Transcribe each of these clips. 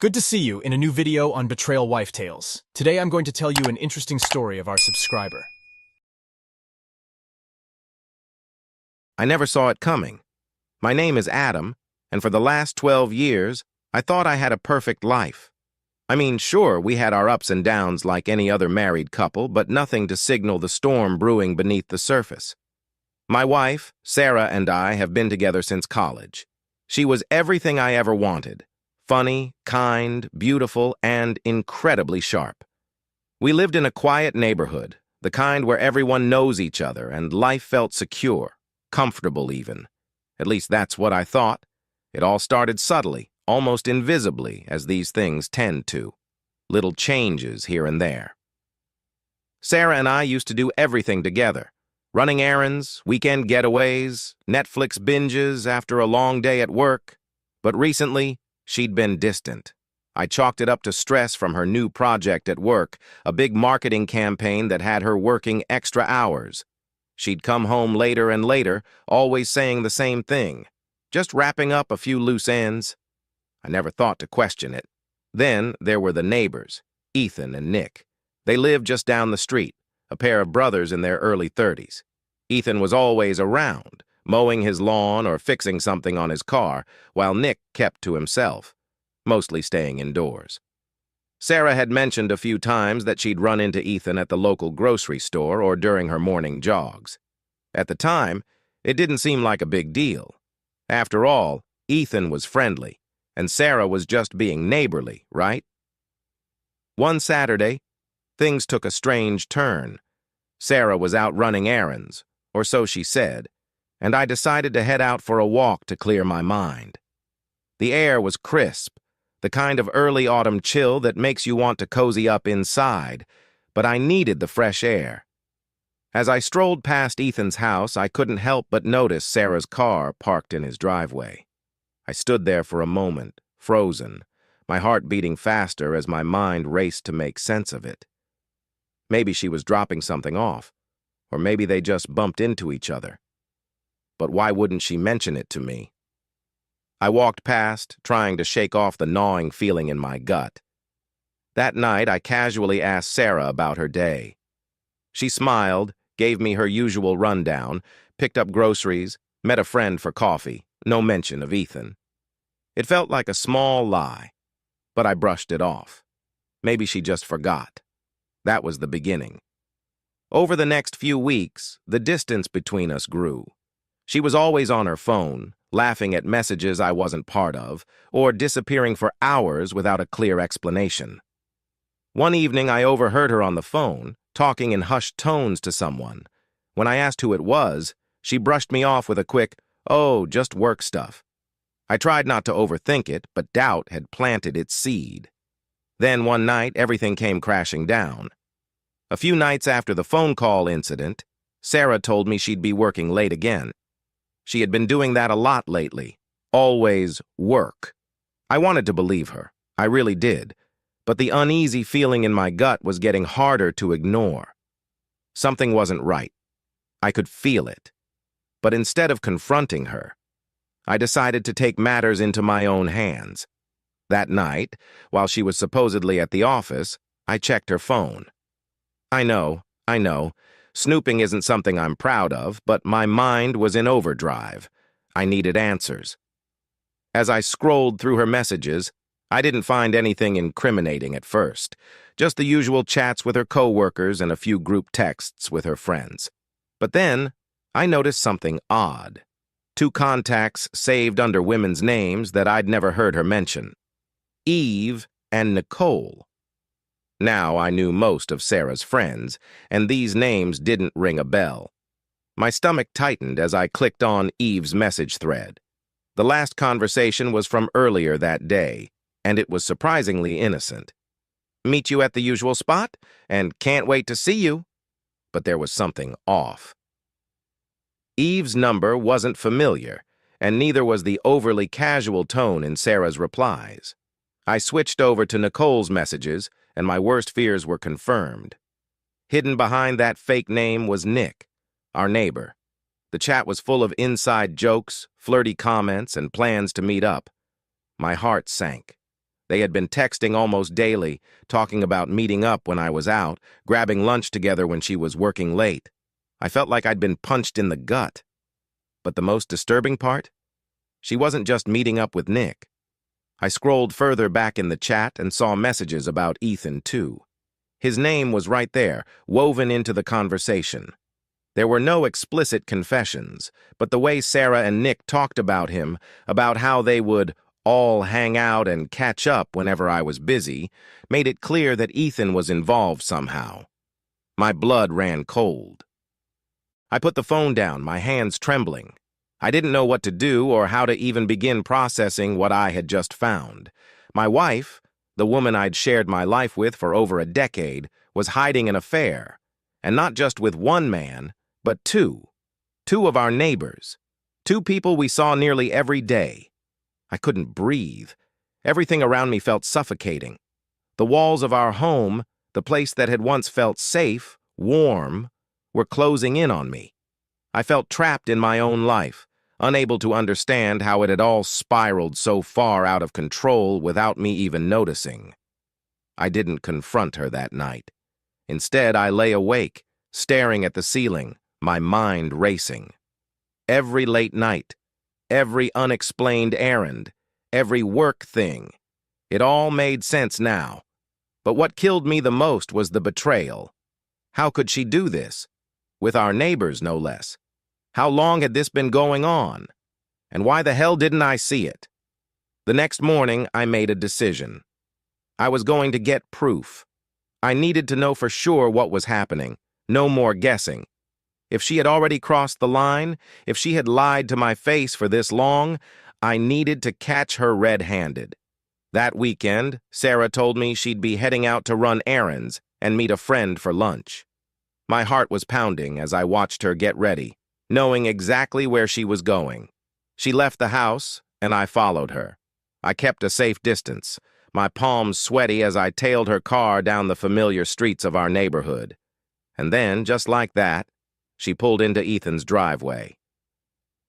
Good to see you in a new video on Betrayal Wife Tales. Today I'm going to tell you an interesting story of our subscriber. I never saw it coming. My name is Adam, and for the last 12 years, I thought I had a perfect life. I mean, sure, we had our ups and downs like any other married couple, but nothing to signal the storm brewing beneath the surface. My wife, Sarah, and I have been together since college. She was everything I ever wanted. Funny, kind, beautiful, and incredibly sharp. We lived in a quiet neighborhood, the kind where everyone knows each other and life felt secure, comfortable even. At least that's what I thought. It all started subtly, almost invisibly, as these things tend to. Little changes here and there. Sarah and I used to do everything together. Running errands, weekend getaways, Netflix binges after a long day at work. But recently, she'd been distant. I chalked it up to stress from her new project at work, a big marketing campaign that had her working extra hours. She'd come home later and later, always saying the same thing, just wrapping up a few loose ends. I never thought to question it. Then there were the neighbors, Ethan and Nick. They lived just down the street, a pair of brothers in their early 30s. Ethan was always around, mowing his lawn or fixing something on his car, while Nick kept to himself, mostly staying indoors. Sarah had mentioned a few times that she'd run into Ethan at the local grocery store or during her morning jogs. At the time, it didn't seem like a big deal. After all, Ethan was friendly, and Sarah was just being neighborly, right? One Saturday, things took a strange turn. Sarah was out running errands, or so she said, and I decided to head out for a walk to clear my mind. The air was crisp, the kind of early autumn chill that makes you want to cozy up inside, but I needed the fresh air. As I strolled past Ethan's house, I couldn't help but notice Sarah's car parked in his driveway. I stood there for a moment, frozen, my heart beating faster as my mind raced to make sense of it. Maybe she was dropping something off, or maybe they just bumped into each other. But why wouldn't she mention it to me? I walked past, trying to shake off the gnawing feeling in my gut. That night, I casually asked Sarah about her day. She smiled, gave me her usual rundown, picked up groceries, met a friend for coffee, no mention of Ethan. It felt like a small lie, but I brushed it off. Maybe she just forgot. That was the beginning. Over the next few weeks, the distance between us grew. She was always on her phone, laughing at messages I wasn't part of, or disappearing for hours without a clear explanation. One evening, I overheard her on the phone, talking in hushed tones to someone. When I asked who it was, she brushed me off with a quick, "Oh, just work stuff." I tried not to overthink it, but doubt had planted its seed. Then one night, everything came crashing down. A few nights after the phone call incident, Sarah told me she'd be working late again. She had been doing that a lot lately. Always work. I wanted to believe her. I really did. But the uneasy feeling in my gut was getting harder to ignore. Something wasn't right. I could feel it. But instead of confronting her, I decided to take matters into my own hands. That night, while she was supposedly at the office, I checked her phone. I know. Snooping isn't something I'm proud of, but my mind was in overdrive. I needed answers. As I scrolled through her messages, I didn't find anything incriminating at first, just the usual chats with her coworkers and a few group texts with her friends. But then, I noticed something odd. 2 contacts saved under women's names that I'd never heard her mention. Eve and Nicole. Now I knew most of Sarah's friends, and these names didn't ring a bell. My stomach tightened as I clicked on Eve's message thread. The last conversation was from earlier that day, and it was surprisingly innocent. "Meet you at the usual spot, and can't wait to see you." But there was something off. Eve's number wasn't familiar, and neither was the overly casual tone in Sarah's replies. I switched over to Nicole's messages, and my worst fears were confirmed. Hidden behind that fake name was Nick, our neighbor. The chat was full of inside jokes, flirty comments, and plans to meet up. My heart sank. They had been texting almost daily, talking about meeting up when I was out, grabbing lunch together when she was working late. I felt like I'd been punched in the gut. But the most disturbing part? She wasn't just meeting up with Nick. I scrolled further back in the chat and saw messages about Ethan, too. His name was right there, woven into the conversation. There were no explicit confessions, but the way Sarah and Nick talked about him, about how they would all hang out and catch up whenever I was busy, made it clear that Ethan was involved somehow. My blood ran cold. I put the phone down, my hands trembling. I didn't know what to do or how to even begin processing what I had just found. My wife, the woman I'd shared my life with for over a decade, was hiding an affair, and not just with one man, but two. Two of our neighbors. Two people we saw nearly every day. I couldn't breathe. Everything around me felt suffocating. The walls of our home, the place that had once felt safe, warm, were closing in on me. I felt trapped in my own life, unable to understand how it had all spiraled so far out of control without me even noticing. I didn't confront her that night. Instead, I lay awake, staring at the ceiling, my mind racing. Every late night, every unexplained errand, every work thing. It all made sense now. But what killed me the most was the betrayal. How could she do this? With our neighbors, no less. How long had this been going on? And why the hell didn't I see it? The next morning, I made a decision. I was going to get proof. I needed to know for sure what was happening. No more guessing. If she had already crossed the line, if she had lied to my face for this long, I needed to catch her red-handed. That weekend, Sarah told me she'd be heading out to run errands and meet a friend for lunch. My heart was pounding as I watched her get ready, knowing exactly where she was going. She left the house, and I followed her. I kept a safe distance, my palms sweaty as I tailed her car down the familiar streets of our neighborhood. And then, just like that, she pulled into Ethan's driveway.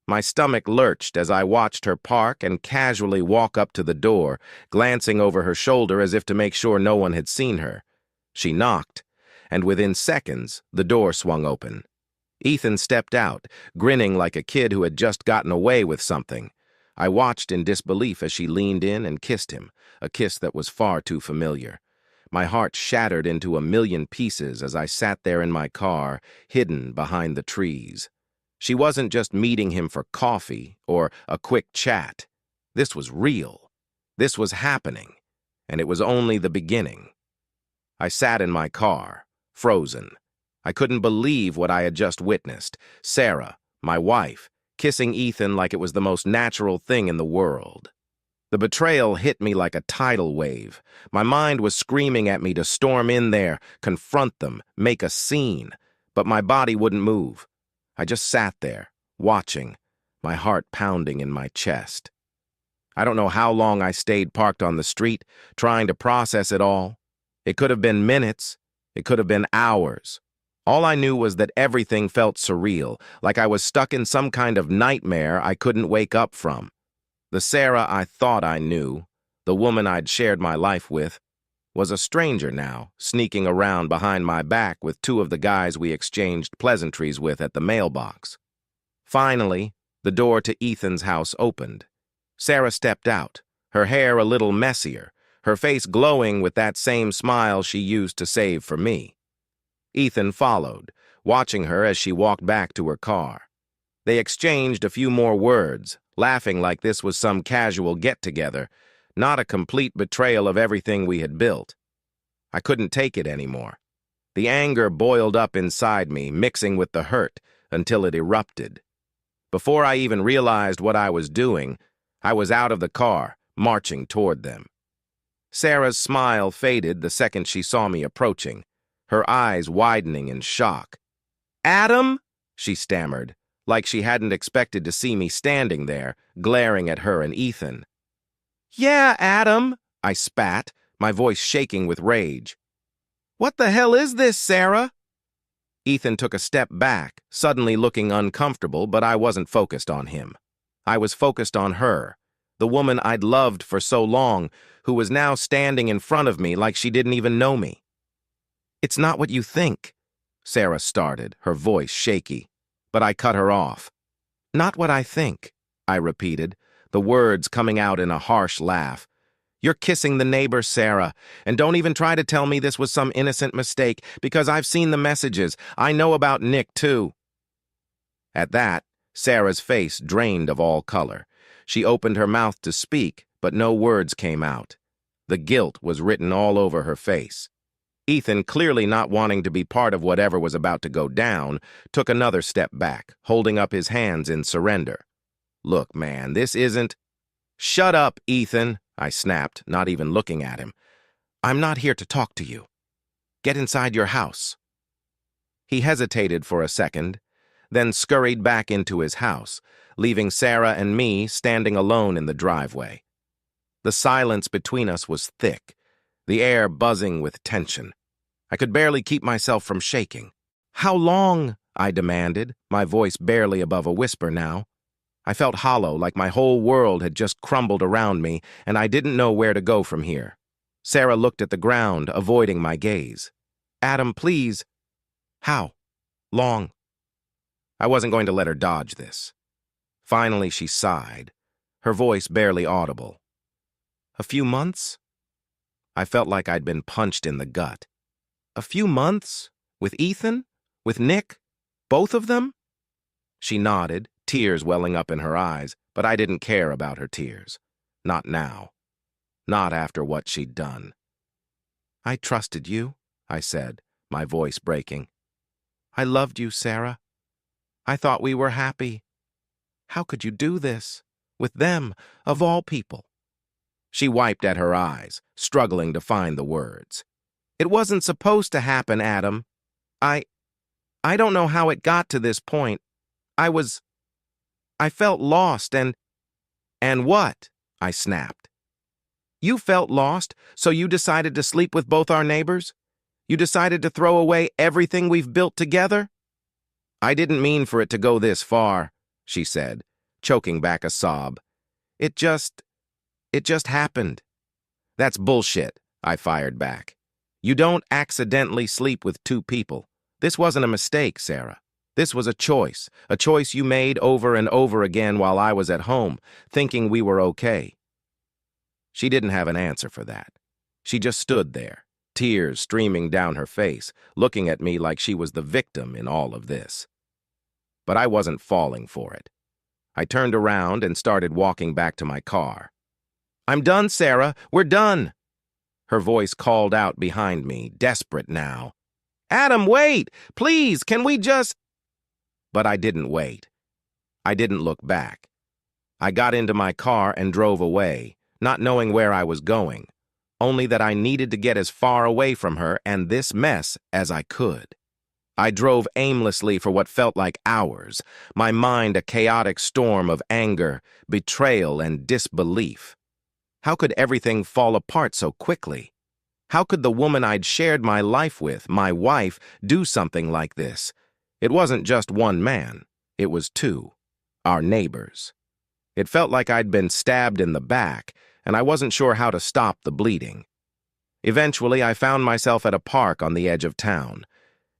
My stomach lurched as I watched her park and casually walk up to the door, glancing over her shoulder as if to make sure no one had seen her. She knocked, and within seconds, the door swung open. Ethan stepped out, grinning like a kid who had just gotten away with something. I watched in disbelief as she leaned in and kissed him, a kiss that was far too familiar. My heart shattered into a million pieces as I sat there in my car, hidden behind the trees. She wasn't just meeting him for coffee or a quick chat. This was real. This was happening, and it was only the beginning. I sat in my car, frozen. I couldn't believe what I had just witnessed. Sarah, my wife, kissing Ethan like it was the most natural thing in the world. The betrayal hit me like a tidal wave. My mind was screaming at me to storm in there, confront them, make a scene. But my body wouldn't move. I just sat there, watching, my heart pounding in my chest. I don't know how long I stayed parked on the street, trying to process it all. It could have been minutes. It could have been hours. All I knew was that everything felt surreal, like I was stuck in some kind of nightmare I couldn't wake up from. The Sarah I thought I knew, the woman I'd shared my life with, was a stranger now, sneaking around behind my back with two of the guys we exchanged pleasantries with at the mailbox. Finally, the door to Ethan's house opened. Sarah stepped out, her hair a little messier, her face glowing with that same smile she used to save for me. Ethan followed, watching her as she walked back to her car. They exchanged a few more words, laughing like this was some casual get-together, not a complete betrayal of everything we had built. I couldn't take it anymore. The anger boiled up inside me, mixing with the hurt, until it erupted. Before I even realized what I was doing, I was out of the car, marching toward them. Sarah's smile faded the second she saw me approaching, her eyes widening in shock. "Adam?" she stammered, like she hadn't expected to see me standing there, glaring at her and Ethan. "Yeah, Adam," I spat, my voice shaking with rage. "What the hell is this, Sarah?" Ethan took a step back, suddenly looking uncomfortable, but I wasn't focused on him. I was focused on her, the woman I'd loved for so long, who was now standing in front of me like she didn't even know me. "It's not what you think," Sarah started, her voice shaky, but I cut her off. "Not what I think," I repeated, the words coming out in a harsh laugh. "You're kissing the neighbor, Sarah, and don't even try to tell me this was some innocent mistake, because I've seen the messages. I know about Nick, too." At that, Sarah's face drained of all color. She opened her mouth to speak, but no words came out. The guilt was written all over her face. Ethan, clearly not wanting to be part of whatever was about to go down, took another step back, holding up his hands in surrender. "Look, man, this isn't—" "Shut up, Ethan," I snapped, not even looking at him. "I'm not here to talk to you. Get inside your house." He hesitated for a second, then scurried back into his house, leaving Sarah and me standing alone in the driveway. The silence between us was thick, the air buzzing with tension. I could barely keep myself from shaking. "How long?" I demanded, my voice barely above a whisper now. I felt hollow, like my whole world had just crumbled around me, and I didn't know where to go from here. Sarah looked at the ground, avoiding my gaze. "Adam, please." "How long?" I wasn't going to let her dodge this. Finally, she sighed, her voice barely audible. "A few months?" I felt like I'd been punched in the gut. "A few months? With Ethan? With Nick? Both of them?" She nodded, tears welling up in her eyes, but I didn't care about her tears. Not now. Not after what she'd done. "I trusted you," I said, my voice breaking. "I loved you, Sarah. I thought we were happy. How could you do this? With them, of all people?" She wiped at her eyes, struggling to find the words. "It wasn't supposed to happen, Adam. I don't know how it got to this point. I felt lost and—" "And what?" I snapped. "You felt lost, so you decided to sleep with both our neighbors? You decided to throw away everything we've built together?" "I didn't mean for it to go this far," she said, choking back a sob. It just happened." "That's bullshit," I fired back. "You don't accidentally sleep with two people. This wasn't a mistake, Sarah. This was a choice you made over and over again while I was at home, thinking we were okay." She didn't have an answer for that. She just stood there, tears streaming down her face, looking at me like she was the victim in all of this. But I wasn't falling for it. I turned around and started walking back to my car. "I'm done, Sarah. We're done." Her voice called out behind me, desperate now. "Adam, wait! Please, can we just—" But I didn't wait. I didn't look back. I got into my car and drove away, not knowing where I was going, only that I needed to get as far away from her and this mess as I could. I drove aimlessly for what felt like hours, my mind a chaotic storm of anger, betrayal, and disbelief. How could everything fall apart so quickly? How could the woman I'd shared my life with, my wife, do something like this? It wasn't just one man. It was two. Our neighbors. It felt like I'd been stabbed in the back, and I wasn't sure how to stop the bleeding. Eventually, I found myself at a park on the edge of town.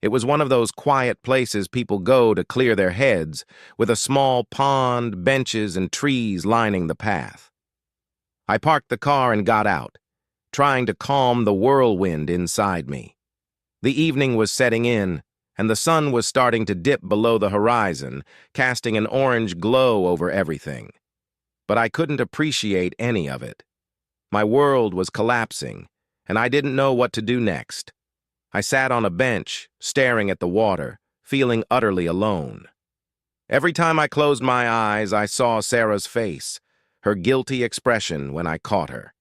It was one of those quiet places people go to clear their heads, with a small pond, benches, and trees lining the path. I parked the car and got out, trying to calm the whirlwind inside me. The evening was setting in, and the sun was starting to dip below the horizon, casting an orange glow over everything. But I couldn't appreciate any of it. My world was collapsing, and I didn't know what to do next. I sat on a bench, staring at the water, feeling utterly alone. Every time I closed my eyes, I saw Sarah's face, her guilty expression when I caught her.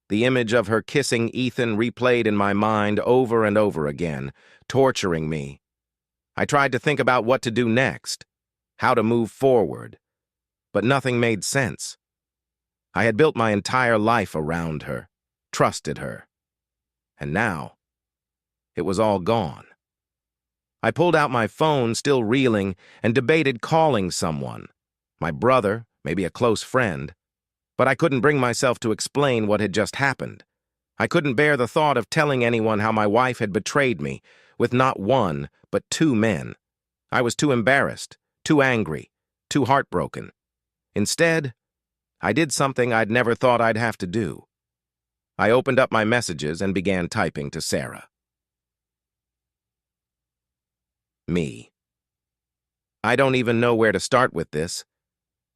The image of her kissing Ethan replayed in my mind over and over again, torturing me. I tried to think about what to do next, how to move forward, but nothing made sense. I had built my entire life around her, trusted her, and now it was all gone. I pulled out my phone, still reeling, and debated calling someone. My brother, maybe a close friend. But I couldn't bring myself to explain what had just happened. I couldn't bear the thought of telling anyone how my wife had betrayed me, with not one, but two men. I was too embarrassed, too angry, too heartbroken. Instead, I did something I'd never thought I'd have to do. I opened up my messages and began typing to Sarah. Me. I don't even know where to start with this,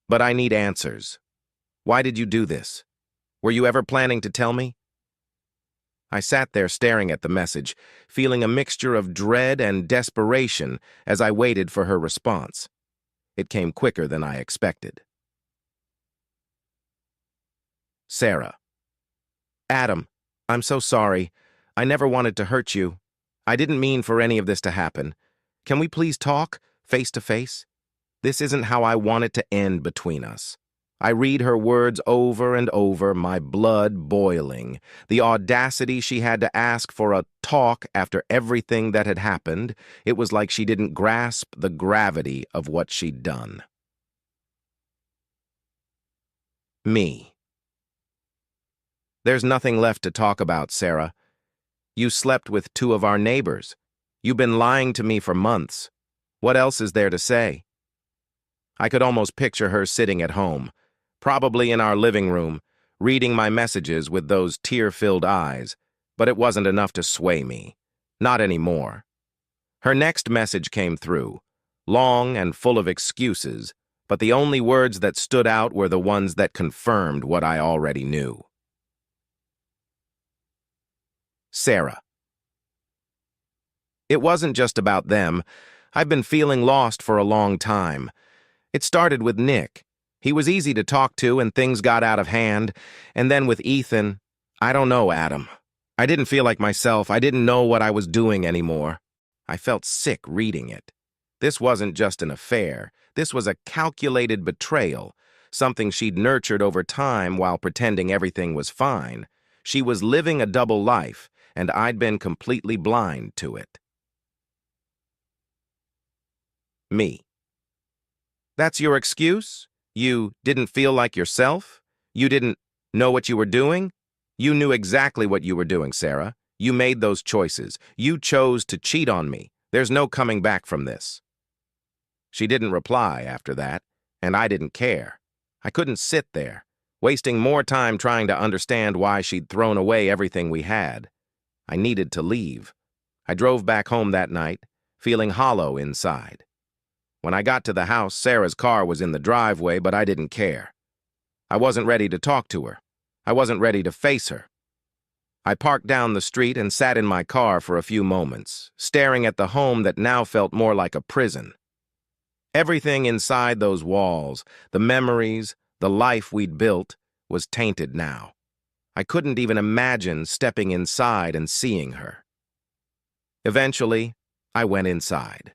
but I need answers. Why did you do this? Were you ever planning to tell me? I sat there staring at the message, feeling a mixture of dread and desperation as I waited for her response. It came quicker than I expected. Sarah. Adam, I'm so sorry. I never wanted to hurt you. I didn't mean for any of this to happen. Can we please talk, face to face? This isn't how I want it to end between us. I read her words over and over, my blood boiling. The audacity she had to ask for a talk after everything that had happened. It was like she didn't grasp the gravity of what she'd done. Me. There's nothing left to talk about, Sarah. You slept with two of our neighbors. You've been lying to me for months. What else is there to say? I could almost picture her sitting at home, probably in our living room, reading my messages with those tear-filled eyes, but it wasn't enough to sway me. Not anymore. Her next message came through, long and full of excuses, but the only words that stood out were the ones that confirmed what I already knew. Sarah. It wasn't just about them. I've been feeling lost for a long time. It started with Nick. He was easy to talk to and things got out of hand. And then with Ethan, I don't know, Adam. I didn't feel like myself. I didn't know what I was doing anymore. I felt sick reading it. This wasn't just an affair. This was a calculated betrayal, something she'd nurtured over time while pretending everything was fine. She was living a double life, and I'd been completely blind to it. Me. That's your excuse? You didn't feel like yourself? You didn't know what you were doing? You knew exactly what you were doing, Sarah. You made those choices. You chose to cheat on me. There's no coming back from this. She didn't reply after that, and I didn't care. I couldn't sit there, wasting more time trying to understand why she'd thrown away everything we had. I needed to leave. I drove back home that night, feeling hollow inside. When I got to the house, Sarah's car was in the driveway, but I didn't care. I wasn't ready to talk to her. I wasn't ready to face her. I parked down the street and sat in my car for a few moments, staring at the home that now felt more like a prison. Everything inside those walls, the memories, the life we'd built, was tainted now. I couldn't even imagine stepping inside and seeing her. Eventually, I went inside.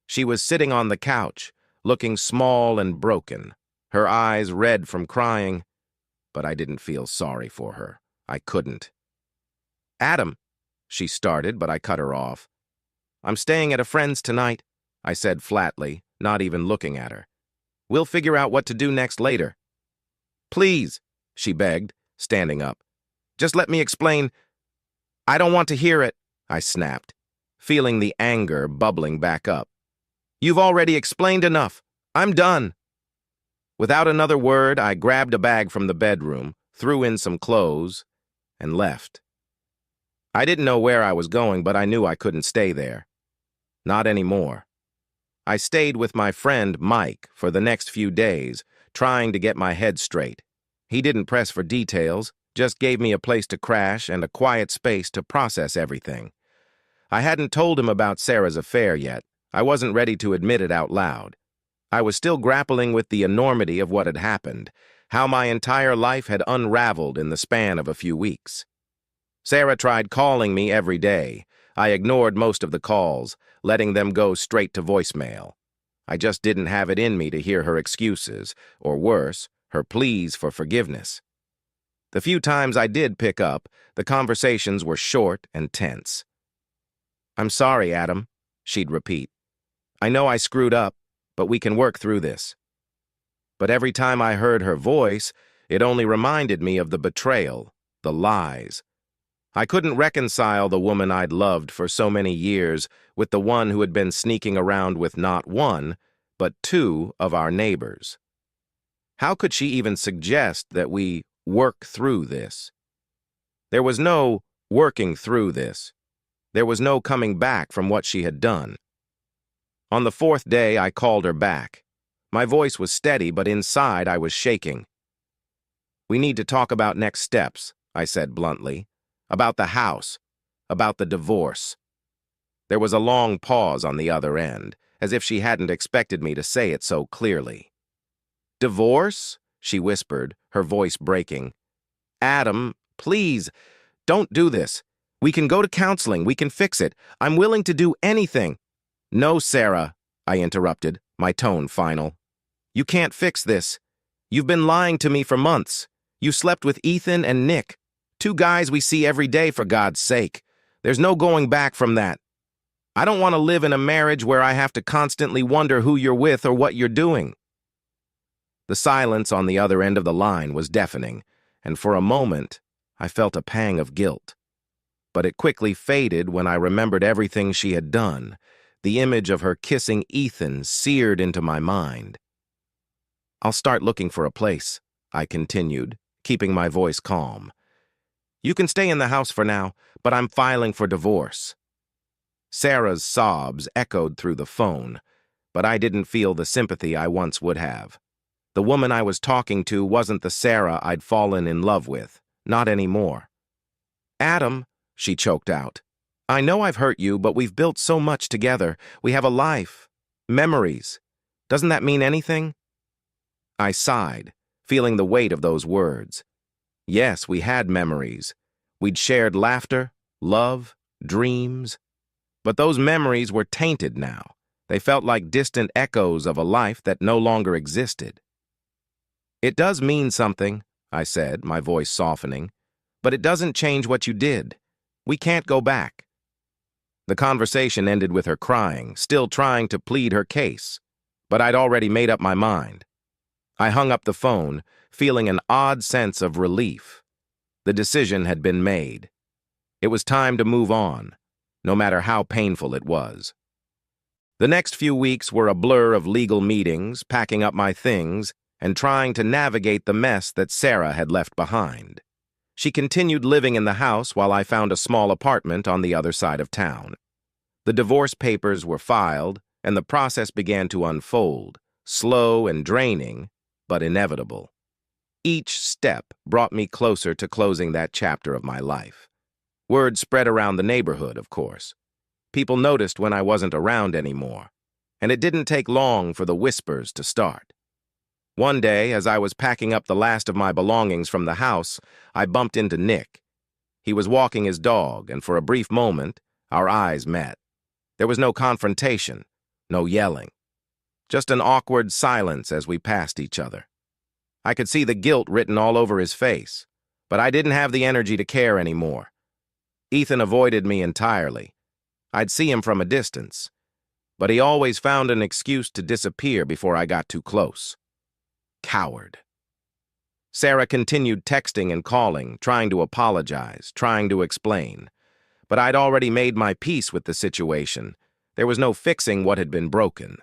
She was sitting on the couch, looking small and broken, her eyes red from crying, but I didn't feel sorry for her. I couldn't. Adam, she started, but I cut her off. I'm staying at a friend's tonight, I said flatly, not even looking at her. We'll figure out what to do next later. Please, she begged, standing up. Just let me explain. I don't want to hear it, I snapped, feeling the anger bubbling back up. You've already explained enough. I'm done. Without another word, I grabbed a bag from the bedroom, threw in some clothes, and left. I didn't know where I was going, but I knew I couldn't stay there. Not anymore. I stayed with my friend Mike for the next few days, trying to get my head straight. He didn't press for details, just gave me a place to crash and a quiet space to process everything. I hadn't told him about Sarah's affair yet. I wasn't ready to admit it out loud. I was still grappling with the enormity of what had happened, how my entire life had unraveled in the span of a few weeks. Sarah tried calling me every day. I ignored most of the calls, letting them go straight to voicemail. I just didn't have it in me to hear her excuses, or worse, her pleas for forgiveness. The few times I did pick up, the conversations were short and tense. I'm sorry, Adam, she'd repeat. I know I screwed up, but we can work through this. But every time I heard her voice, It only reminded me of the betrayal, the lies. I couldn't reconcile the woman I'd loved for so many years with the one who had been sneaking around with not one, but two of our neighbors. How could she even suggest that we work through this? There was no working through this. There was no coming back from what she had done. On the fourth day, I called her back. My voice was steady, but inside I was shaking. "We need to talk about next steps," I said bluntly. "About the house. About the divorce." There was a long pause on the other end, as if she hadn't expected me to say it so clearly. "Divorce?" she whispered, her voice breaking. "Adam, please, don't do this. We can go to counseling. We can fix it. I'm willing to do anything." "No, Sarah," I interrupted, my tone final. "You can't fix this. You've been lying to me for months. You slept with Ethan and Nick, two guys we see every day, for God's sake. There's no going back from that. I don't want to live in a marriage where I have to constantly wonder who you're with or what you're doing." The silence on the other end of the line was deafening, and for a moment, I felt a pang of guilt. But it quickly faded when I remembered everything she had done. The image of her kissing Ethan seared into my mind. "I'll start looking for a place," I continued, keeping my voice calm. "You can stay in the house for now, but I'm filing for divorce." Sarah's sobs echoed through the phone, but I didn't feel the sympathy I once would have. The woman I was talking to wasn't the Sarah I'd fallen in love with, not anymore. "Adam," she choked out, "I know I've hurt you, but we've built so much together. We have a life, memories. Doesn't that mean anything?" I sighed, feeling the weight of those words. Yes, we had memories. We'd shared laughter, love, dreams. But those memories were tainted now. They felt like distant echoes of a life that no longer existed. "It does mean something," I said, my voice softening, "but it doesn't change what you did. We can't go back." The conversation ended with her crying, still trying to plead her case, but I'd already made up my mind. I hung up the phone, feeling an odd sense of relief. The decision had been made. It was time to move on, no matter how painful it was. The next few weeks were a blur of legal meetings, packing up my things, and trying to navigate the mess that Sarah had left behind. She continued living in the house while I found a small apartment on the other side of town. The divorce papers were filed, and the process began to unfold, slow and draining, but inevitable. Each step brought me closer to closing that chapter of my life. Word spread around the neighborhood, of course. People noticed when I wasn't around anymore, and it didn't take long for the whispers to start. One day, as I was packing up the last of my belongings from the house, I bumped into Nick. He was walking his dog, and for a brief moment, our eyes met. There was no confrontation, no yelling. Just an awkward silence as we passed each other. I could see the guilt written all over his face, but I didn't have the energy to care anymore. Ethan avoided me entirely. I'd see him from a distance, but he always found an excuse to disappear before I got too close. Coward. Sarah continued texting and calling, trying to apologize, trying to explain. But I'd already made my peace with the situation. There was no fixing what had been broken.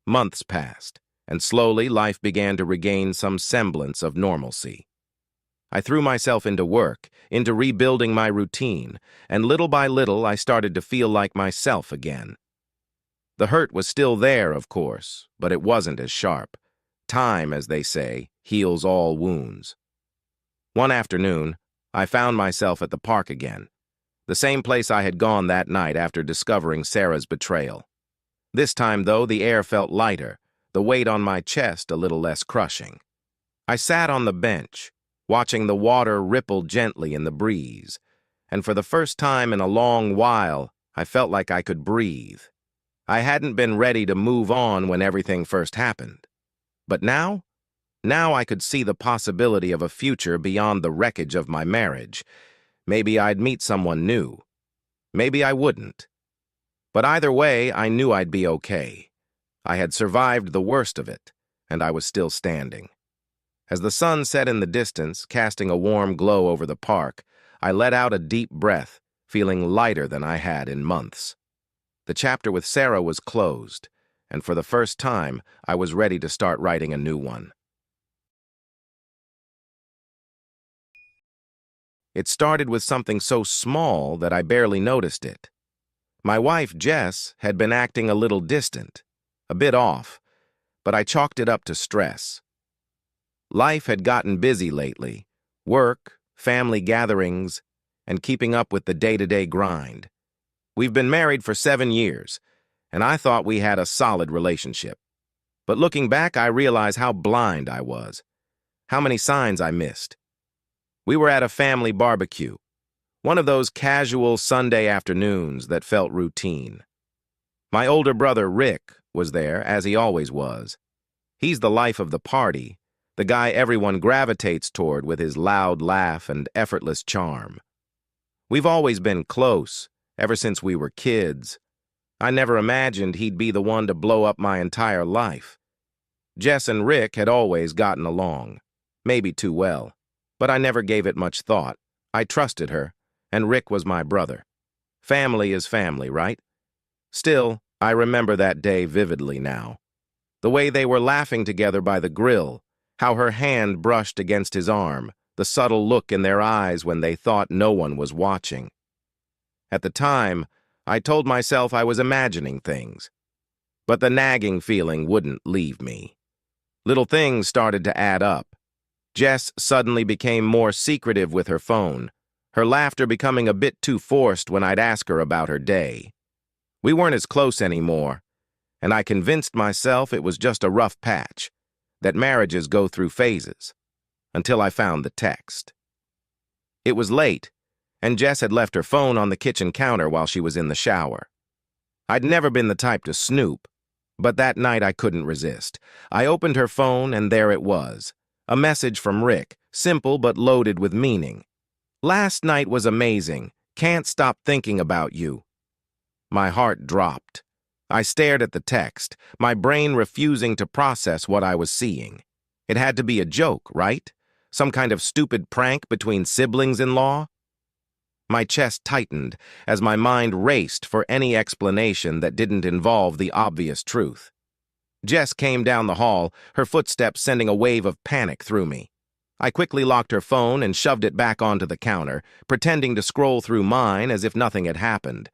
Months passed, and slowly life began to regain some semblance of normalcy. I threw myself into work, into rebuilding my routine, and little by little I started to feel like myself again. The hurt was still there, of course, but it wasn't as sharp. Time, as they say, heals all wounds. One afternoon, I found myself at the park again, the same place I had gone that night after discovering Sarah's betrayal. This time, though, the air felt lighter, the weight on my chest a little less crushing. I sat on the bench, watching the water ripple gently in the breeze, and for the first time in a long while, I felt like I could breathe. I hadn't been ready to move on when everything first happened. But now I could see the possibility of a future beyond the wreckage of my marriage. Maybe I'd meet someone new. Maybe I wouldn't. But either way, I knew I'd be okay. I had survived the worst of it, and I was still standing. As the sun set in the distance, casting a warm glow over the park, I let out a deep breath, feeling lighter than I had in months. The chapter with Sarah was closed, and for the first time, I was ready to start writing a new one. It started with something so small that I barely noticed it. My wife, Jess, had been acting a little distant, a bit off, but I chalked it up to stress. Life had gotten busy lately: work, family gatherings, and keeping up with the day-to-day grind. We've been married for 7 years, and I thought we had a solid relationship. But looking back, I realize how blind I was, how many signs I missed. We were at a family barbecue, one of those casual Sunday afternoons that felt routine. My older brother, Rick, was there, as he always was. He's the life of the party, the guy everyone gravitates toward with his loud laugh and effortless charm. We've always been close, ever since we were kids. I never imagined he'd be the one to blow up my entire life. Jess and Rick had always gotten along, maybe too well, but I never gave it much thought. I trusted her, and Rick was my brother. Family is family, right? Still, I remember that day vividly now. The way they were laughing together by the grill, how her hand brushed against his arm, the subtle look in their eyes when they thought no one was watching. At the time, I told myself I was imagining things, but the nagging feeling wouldn't leave me. Little things started to add up. Jess suddenly became more secretive with her phone, her laughter becoming a bit too forced when I'd ask her about her day. We weren't as close anymore, and I convinced myself it was just a rough patch, that marriages go through phases, until I found the text. It was late, and Jess had left her phone on the kitchen counter while she was in the shower. I'd never been the type to snoop, but that night I couldn't resist. I opened her phone, and there it was, a message from Rick, simple but loaded with meaning. "Last night was amazing. Can't stop thinking about you." My heart dropped. I stared at the text, my brain refusing to process what I was seeing. It had to be a joke, right? Some kind of stupid prank between siblings-in-law? My chest tightened as my mind raced for any explanation that didn't involve the obvious truth. Jess came down the hall, her footsteps sending a wave of panic through me. I quickly locked her phone and shoved it back onto the counter, pretending to scroll through mine as if nothing had happened.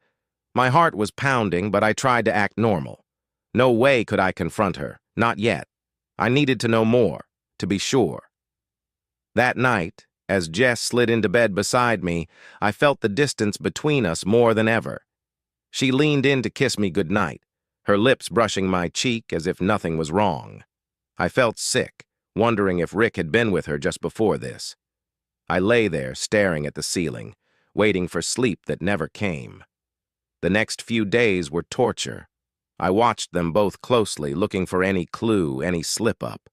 My heart was pounding, but I tried to act normal. No way could I confront her, not yet. I needed to know more, to be sure. That night, as Jess slid into bed beside me, I felt the distance between us more than ever. She leaned in to kiss me goodnight, her lips brushing my cheek as if nothing was wrong. I felt sick, wondering if Rick had been with her just before this. I lay there, staring at the ceiling, waiting for sleep that never came. The next few days were torture. I watched them both closely, looking for any clue, any slip-up.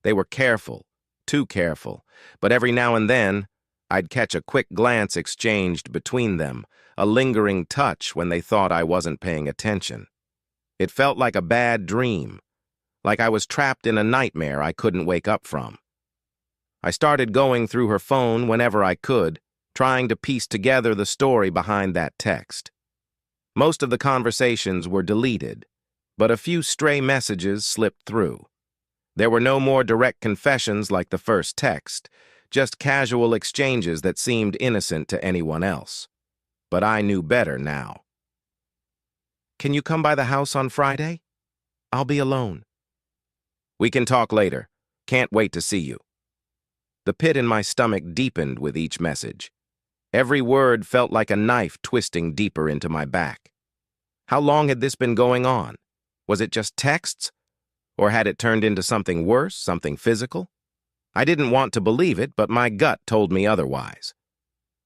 They were careful, too careful, but every now and then, I'd catch a quick glance exchanged between them, a lingering touch when they thought I wasn't paying attention. It felt like a bad dream, like I was trapped in a nightmare I couldn't wake up from. I started going through her phone whenever I could, trying to piece together the story behind that text. Most of the conversations were deleted, but a few stray messages slipped through. There were no more direct confessions like the first text, just casual exchanges that seemed innocent to anyone else. But I knew better now. "Can you come by the house on Friday? I'll be alone." "We can talk later. Can't wait to see you." The pit in my stomach deepened with each message. Every word felt like a knife twisting deeper into my back. How long had this been going on? Was it just texts? Or had it turned into something worse, something physical? I didn't want to believe it, but my gut told me otherwise.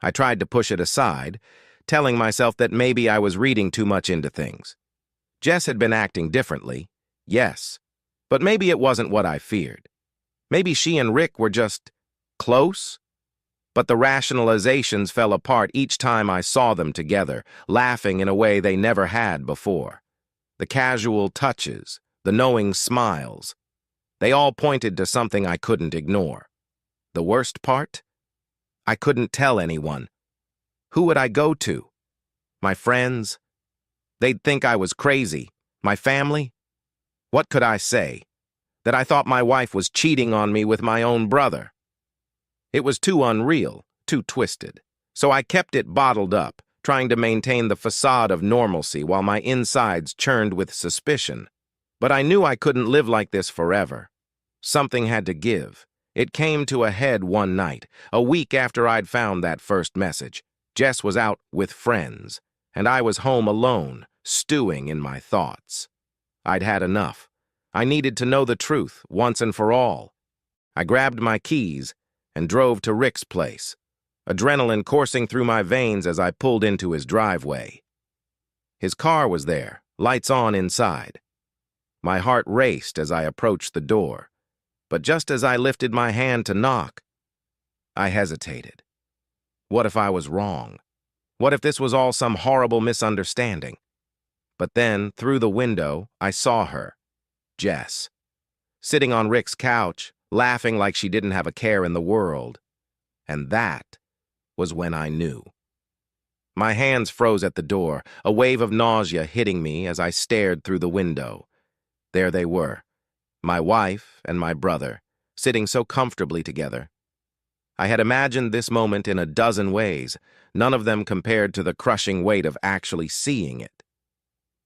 I tried to push it aside, telling myself that maybe I was reading too much into things. Jess had been acting differently, yes, but maybe it wasn't what I feared. Maybe she and Rick were just close? But the rationalizations fell apart each time I saw them together, laughing in a way they never had before. The casual touches, the knowing smiles. They all pointed to something I couldn't ignore. The worst part? I couldn't tell anyone. Who would I go to? My friends? They'd think I was crazy. My family? What could I say? That I thought my wife was cheating on me with my own brother. It was too unreal, too twisted. So I kept it bottled up, trying to maintain the facade of normalcy while my insides churned with suspicion. But I knew I couldn't live like this forever. Something had to give. It came to a head one night, a week after I'd found that first message. Jess was out with friends, and I was home alone, stewing in my thoughts. I'd had enough. I needed to know the truth, once and for all. I grabbed my keys and drove to Rick's place, adrenaline coursing through my veins as I pulled into his driveway. His car was there, lights on inside. My heart raced as I approached the door, but just as I lifted my hand to knock, I hesitated. What if I was wrong? What if this was all some horrible misunderstanding? But then, through the window, I saw her, Jess, sitting on Rick's couch, laughing like she didn't have a care in the world. And that was when I knew. My hands froze at the door, a wave of nausea hitting me as I stared through the window. There they were, my wife and my brother, sitting so comfortably together. I had imagined this moment in a dozen ways, none of them compared to the crushing weight of actually seeing it.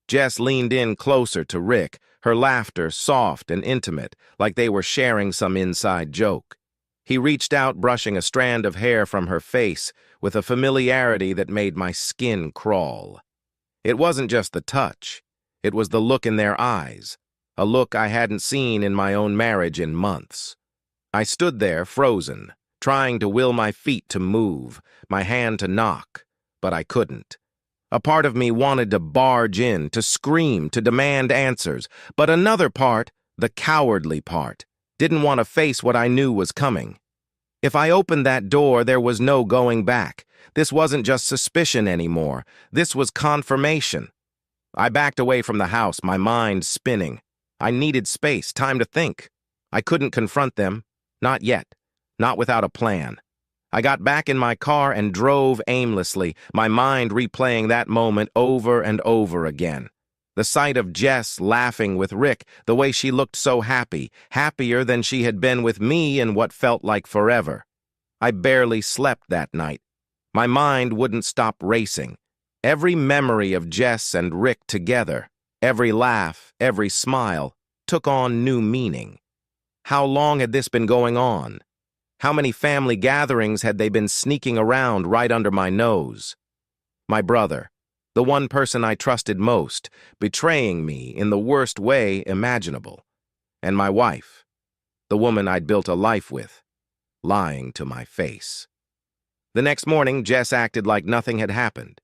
Jess leaned in closer to Rick, her laughter soft and intimate, like they were sharing some inside joke. He reached out, brushing a strand of hair from her face with a familiarity that made my skin crawl. It wasn't just the touch, it was the look in their eyes, a look I hadn't seen in my own marriage in months. I stood there, frozen, trying to will my feet to move, my hand to knock, but I couldn't. A part of me wanted to barge in, to scream, to demand answers, but another part, the cowardly part, didn't want to face what I knew was coming. If I opened that door, there was no going back. This wasn't just suspicion anymore. This was confirmation. I backed away from the house, my mind spinning. I needed space, time to think. I couldn't confront them. Not yet. Not without a plan. I got back in my car and drove aimlessly, my mind replaying that moment over and over again. The sight of Jess laughing with Rick, the way she looked so happy, happier than she had been with me in what felt like forever. I barely slept that night. My mind wouldn't stop racing. Every memory of Jess and Rick together, every laugh, every smile, took on new meaning. How long had this been going on? How many family gatherings had they been sneaking around right under my nose? My brother, the one person I trusted most, betraying me in the worst way imaginable. And my wife, the woman I'd built a life with, lying to my face. The next morning, Jess acted like nothing had happened.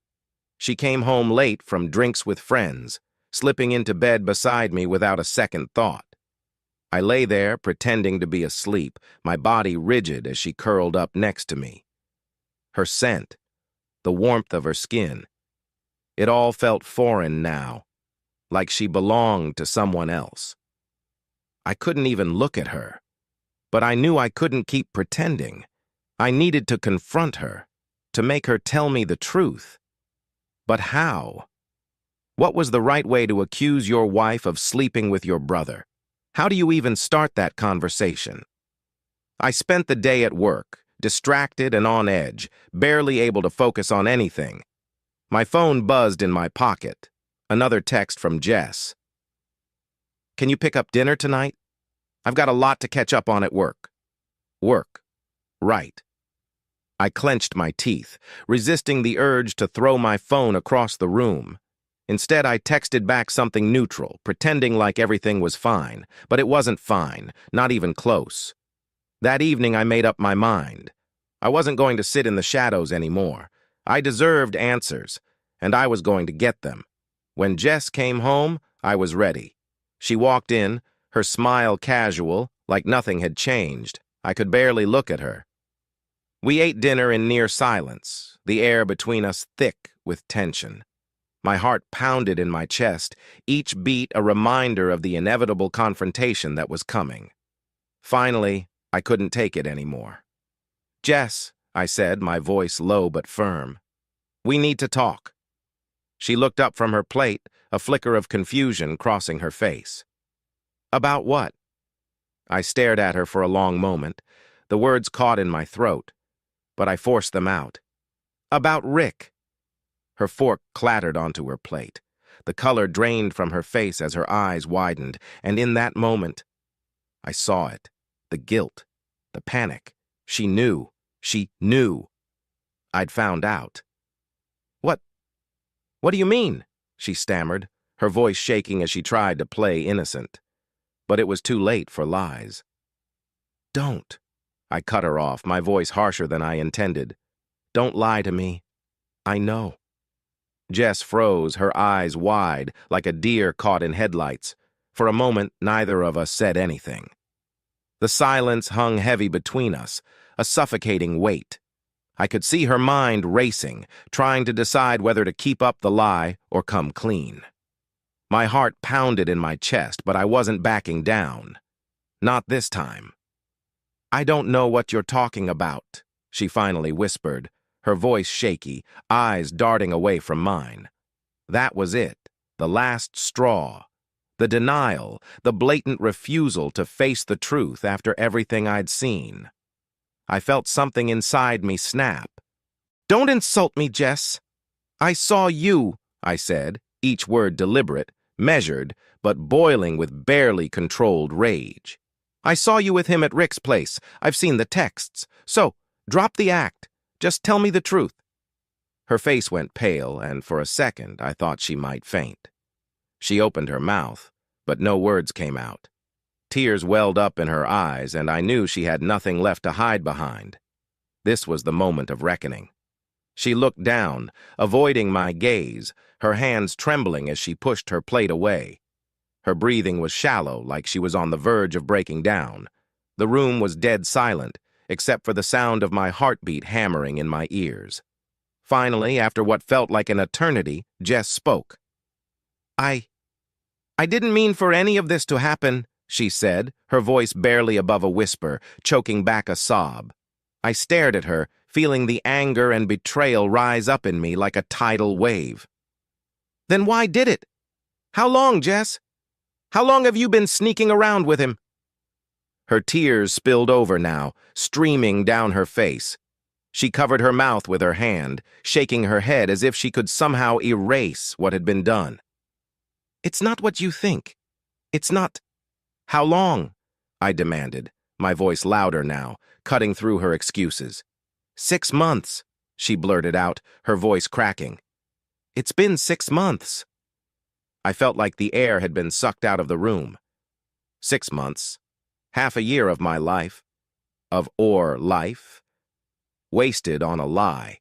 She came home late from drinks with friends, slipping into bed beside me without a second thought. I lay there, pretending to be asleep, my body rigid as she curled up next to me. Her scent, the warmth of her skin, it all felt foreign now, like she belonged to someone else. I couldn't even look at her, but I knew I couldn't keep pretending. I needed to confront her, to make her tell me the truth. But how? What was the right way to accuse your wife of sleeping with your brother? How do you even start that conversation? I spent the day at work, distracted and on edge, barely able to focus on anything. My phone buzzed in my pocket. Another text from Jess. Can you pick up dinner tonight? I've got a lot to catch up on at work. Work. Right. I clenched my teeth, resisting the urge to throw my phone across the room. Instead, I texted back something neutral, pretending like everything was fine, but it wasn't fine, not even close. That evening, I made up my mind. I wasn't going to sit in the shadows anymore. I deserved answers, and I was going to get them. When Jess came home, I was ready. She walked in, her smile casual, like nothing had changed. I could barely look at her. We ate dinner in near silence, the air between us thick with tension. My heart pounded in my chest, each beat a reminder of the inevitable confrontation that was coming. Finally, I couldn't take it anymore. "Jess," I said, my voice low but firm, "we need to talk." She looked up from her plate, a flicker of confusion crossing her face. "About what?" I stared at her for a long moment. The words caught in my throat, but I forced them out. "About Rick." Her fork clattered onto her plate. The color drained from her face as her eyes widened, and in that moment, I saw it. The guilt, the panic. She knew. She knew. I'd found out. What do you mean?" she stammered, her voice shaking as she tried to play innocent. But it was too late for lies. "Don't." I cut her off, my voice harsher than I intended. "Don't lie to me. I know." Jess froze, her eyes wide, like a deer caught in headlights. For a moment, neither of us said anything. The silence hung heavy between us, a suffocating weight. I could see her mind racing, trying to decide whether to keep up the lie or come clean. My heart pounded in my chest, but I wasn't backing down. Not this time. "I don't know what you're talking about," she finally whispered, her voice shaky, eyes darting away from mine. That was it, the last straw. The denial, the blatant refusal to face the truth after everything I'd seen. I felt something inside me snap. "Don't insult me, Jess. I saw you," I said, each word deliberate, measured, but boiling with barely controlled rage. "I saw you with him at Rick's place. I've seen the texts. So, drop the act. Just tell me the truth." Her face went pale, and for a second I thought she might faint. She opened her mouth, but no words came out. Tears welled up in her eyes, and I knew she had nothing left to hide behind. This was the moment of reckoning. She looked down, avoiding my gaze, her hands trembling as she pushed her plate away. Her breathing was shallow, like she was on the verge of breaking down. The room was dead silent, except for the sound of my heartbeat hammering in my ears. Finally, after what felt like an eternity, Jess spoke. I didn't mean for any of this to happen," she said, her voice barely above a whisper, choking back a sob. I stared at her, feeling the anger and betrayal rise up in me like a tidal wave. "Then why did it? How long, Jess? How long have you been sneaking around with him?" Her tears spilled over now, streaming down her face. She covered her mouth with her hand, shaking her head as if she could somehow erase what had been done. "It's not what you think. It's not—" "How long?" I demanded, my voice louder now, cutting through her excuses. "6 months," she blurted out, her voice cracking. "It's been 6 months." I felt like the air had been sucked out of the room. 6 months. Half a year of my life. Of our life. Wasted on a lie.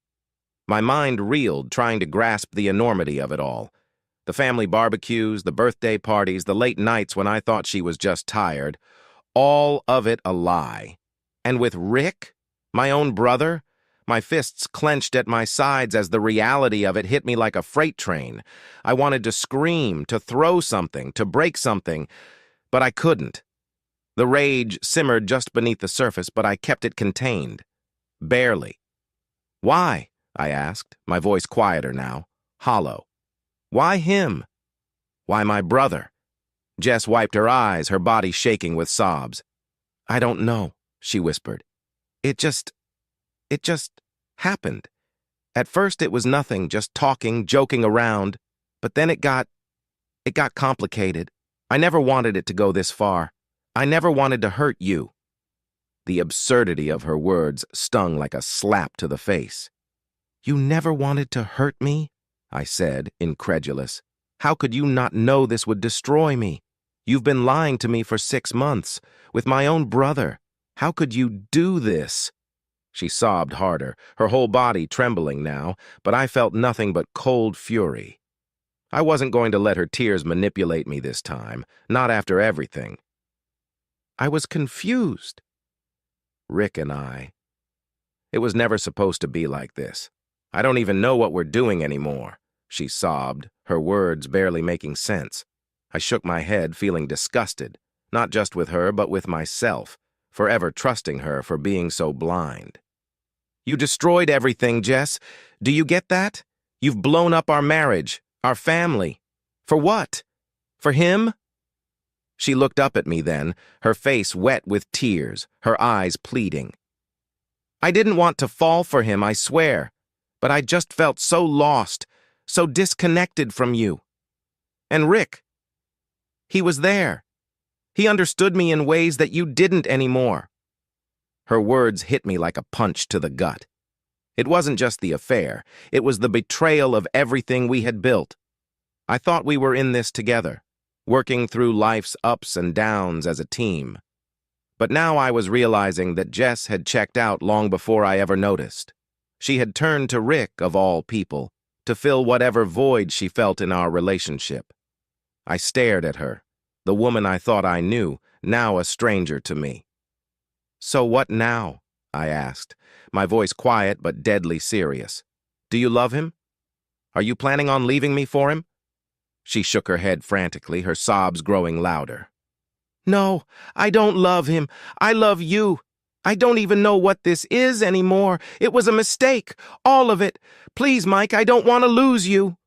My mind reeled, trying to grasp the enormity of it all. The family barbecues, the birthday parties, the late nights when I thought she was just tired. All of it a lie. And with Rick, my own brother, my fists clenched at my sides as the reality of it hit me like a freight train. I wanted to scream, to throw something, to break something, but I couldn't. The rage simmered just beneath the surface, but I kept it contained. Barely. "Why?" I asked, my voice quieter now, hollow. "Why him? Why my brother?" Jess wiped her eyes, her body shaking with sobs. "I don't know," she whispered. It just happened. At first it was nothing, just talking, joking around, but then it got complicated. I never wanted it to go this far. I never wanted to hurt you." The absurdity of her words stung like a slap to the face. "You never wanted to hurt me?" I said, incredulous. "How could you not know this would destroy me? You've been lying to me for 6 months, with my own brother. How could you do this?" She sobbed harder, her whole body trembling now, but I felt nothing but cold fury. I wasn't going to let her tears manipulate me this time, not after everything. I was confused. Rick and I. It was never supposed to be like this. I don't even know what we're doing anymore, she sobbed, her words barely making sense. I shook my head, feeling disgusted, not just with her, but with myself. forever trusting her for being so blind. You destroyed everything, Jess. Do you get that? You've blown up our marriage, our family. For what? For him? She looked up at me then, her face wet with tears, her eyes pleading. I didn't want to fall for him, I swear, but I just felt so lost, so disconnected from you. And Rick, he was there. He understood me in ways that you didn't anymore. Her words hit me like a punch to the gut. It wasn't just the affair, it was the betrayal of everything we had built. I thought we were in this together, working through life's ups and downs as a team. But now I was realizing that Jess had checked out long before I ever noticed. She had turned to Rick, of all people, to fill whatever void she felt in our relationship. I stared at her, the woman I thought I knew, now a stranger to me. So what now? I asked, my voice quiet but deadly serious. Do you love him? Are you planning on leaving me for him? She shook her head frantically, her sobs growing louder. No, I don't love him. I love you. I don't even know what this is anymore. It was a mistake, all of it. Please, Mike, I don't want to lose you.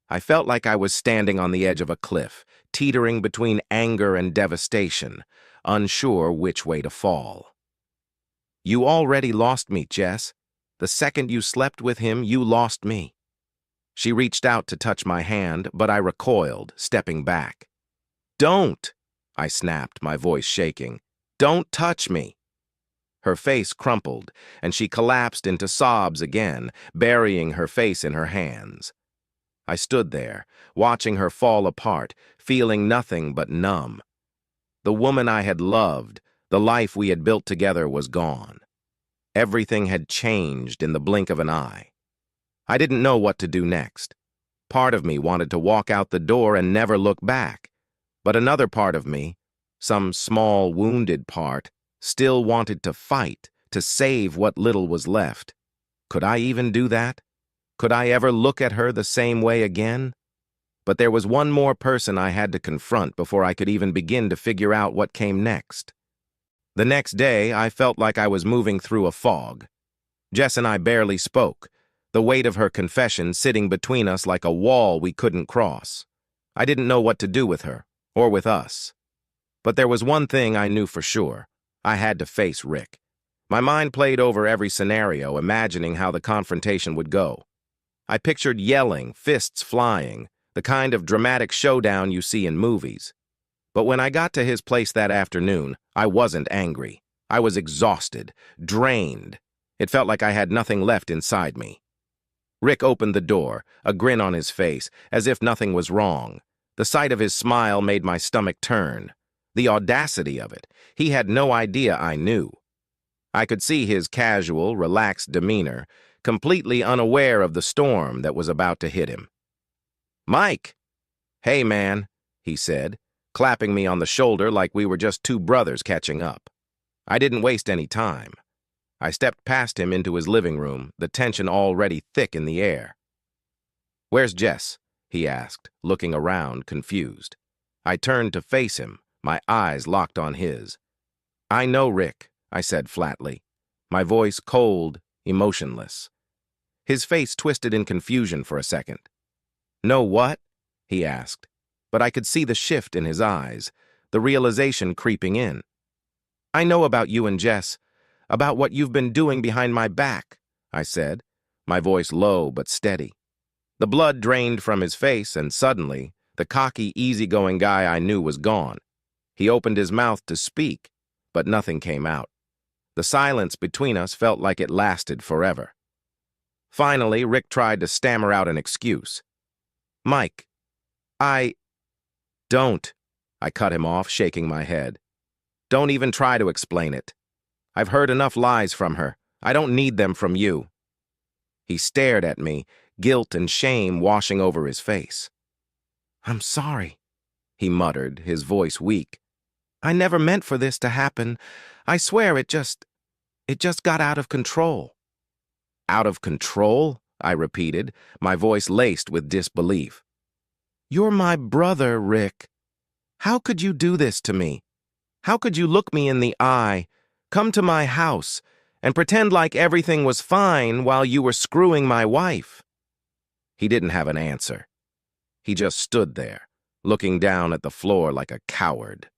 I felt like I was standing on the edge of a cliff, teetering between anger and devastation, unsure which way to fall. You already lost me, Jess. The second you slept with him, you lost me. She reached out to touch my hand, but I recoiled, stepping back. Don't, I snapped, my voice shaking. Don't touch me. Her face crumpled, and she collapsed into sobs again, burying her face in her hands. I stood there, watching her fall apart, feeling nothing but numb. The woman I had loved, the life we had built together was gone. Everything had changed in the blink of an eye. I didn't know what to do next. Part of me wanted to walk out the door and never look back, but another part of me, some small wounded part, still wanted to fight, to save what little was left. Could I even do that? Could I ever look at her the same way again? But there was one more person I had to confront before I could even begin to figure out what came next. The next day, I felt like I was moving through a fog. Jess and I barely spoke, the weight of her confession sitting between us like a wall we couldn't cross. I didn't know what to do with her, or with us. But there was one thing I knew for sure. I had to face Rick. My mind played over every scenario, imagining how the confrontation would go. I pictured yelling, fists flying, the kind of dramatic showdown you see in movies. But when I got to his place that afternoon, I wasn't angry. I was exhausted, drained. It felt like I had nothing left inside me. Rick opened the door, a grin on his face, as if nothing was wrong. The sight of his smile made my stomach turn. The audacity of it. He had no idea I knew. I could see his casual, relaxed demeanor, completely unaware of the storm that was about to hit him. Mike! Hey, man, he said, clapping me on the shoulder like we were just two brothers catching up. I didn't waste any time. I stepped past him into his living room, the tension already thick in the air. Where's Jess? He asked, looking around, confused. I turned to face him, my eyes locked on his. I know Rick, I said flatly, my voice cold, emotionless. His face twisted in confusion for a second. Know what? He asked, but I could see the shift in his eyes, the realization creeping in. I know about you and Jess, about what you've been doing behind my back, I said, my voice low but steady. The blood drained from his face, and suddenly, the cocky, easygoing guy I knew was gone. He opened his mouth to speak, but nothing came out. The silence between us felt like it lasted forever. Finally, Rick tried to stammer out an excuse. Mike, Don't, I cut him off, shaking my head. Don't even try to explain it. I've heard enough lies from her. I don't need them from you. He stared at me, guilt and shame washing over his face. I'm sorry, he muttered, his voice weak. I never meant for this to happen. I swear it just got out of control. Out of control? I repeated, my voice laced with disbelief. You're my brother, Rick. How could you do this to me? How could you look me in the eye, come to my house, and pretend like everything was fine while you were screwing my wife?" He didn't have an answer. He just stood there, looking down at the floor like a coward.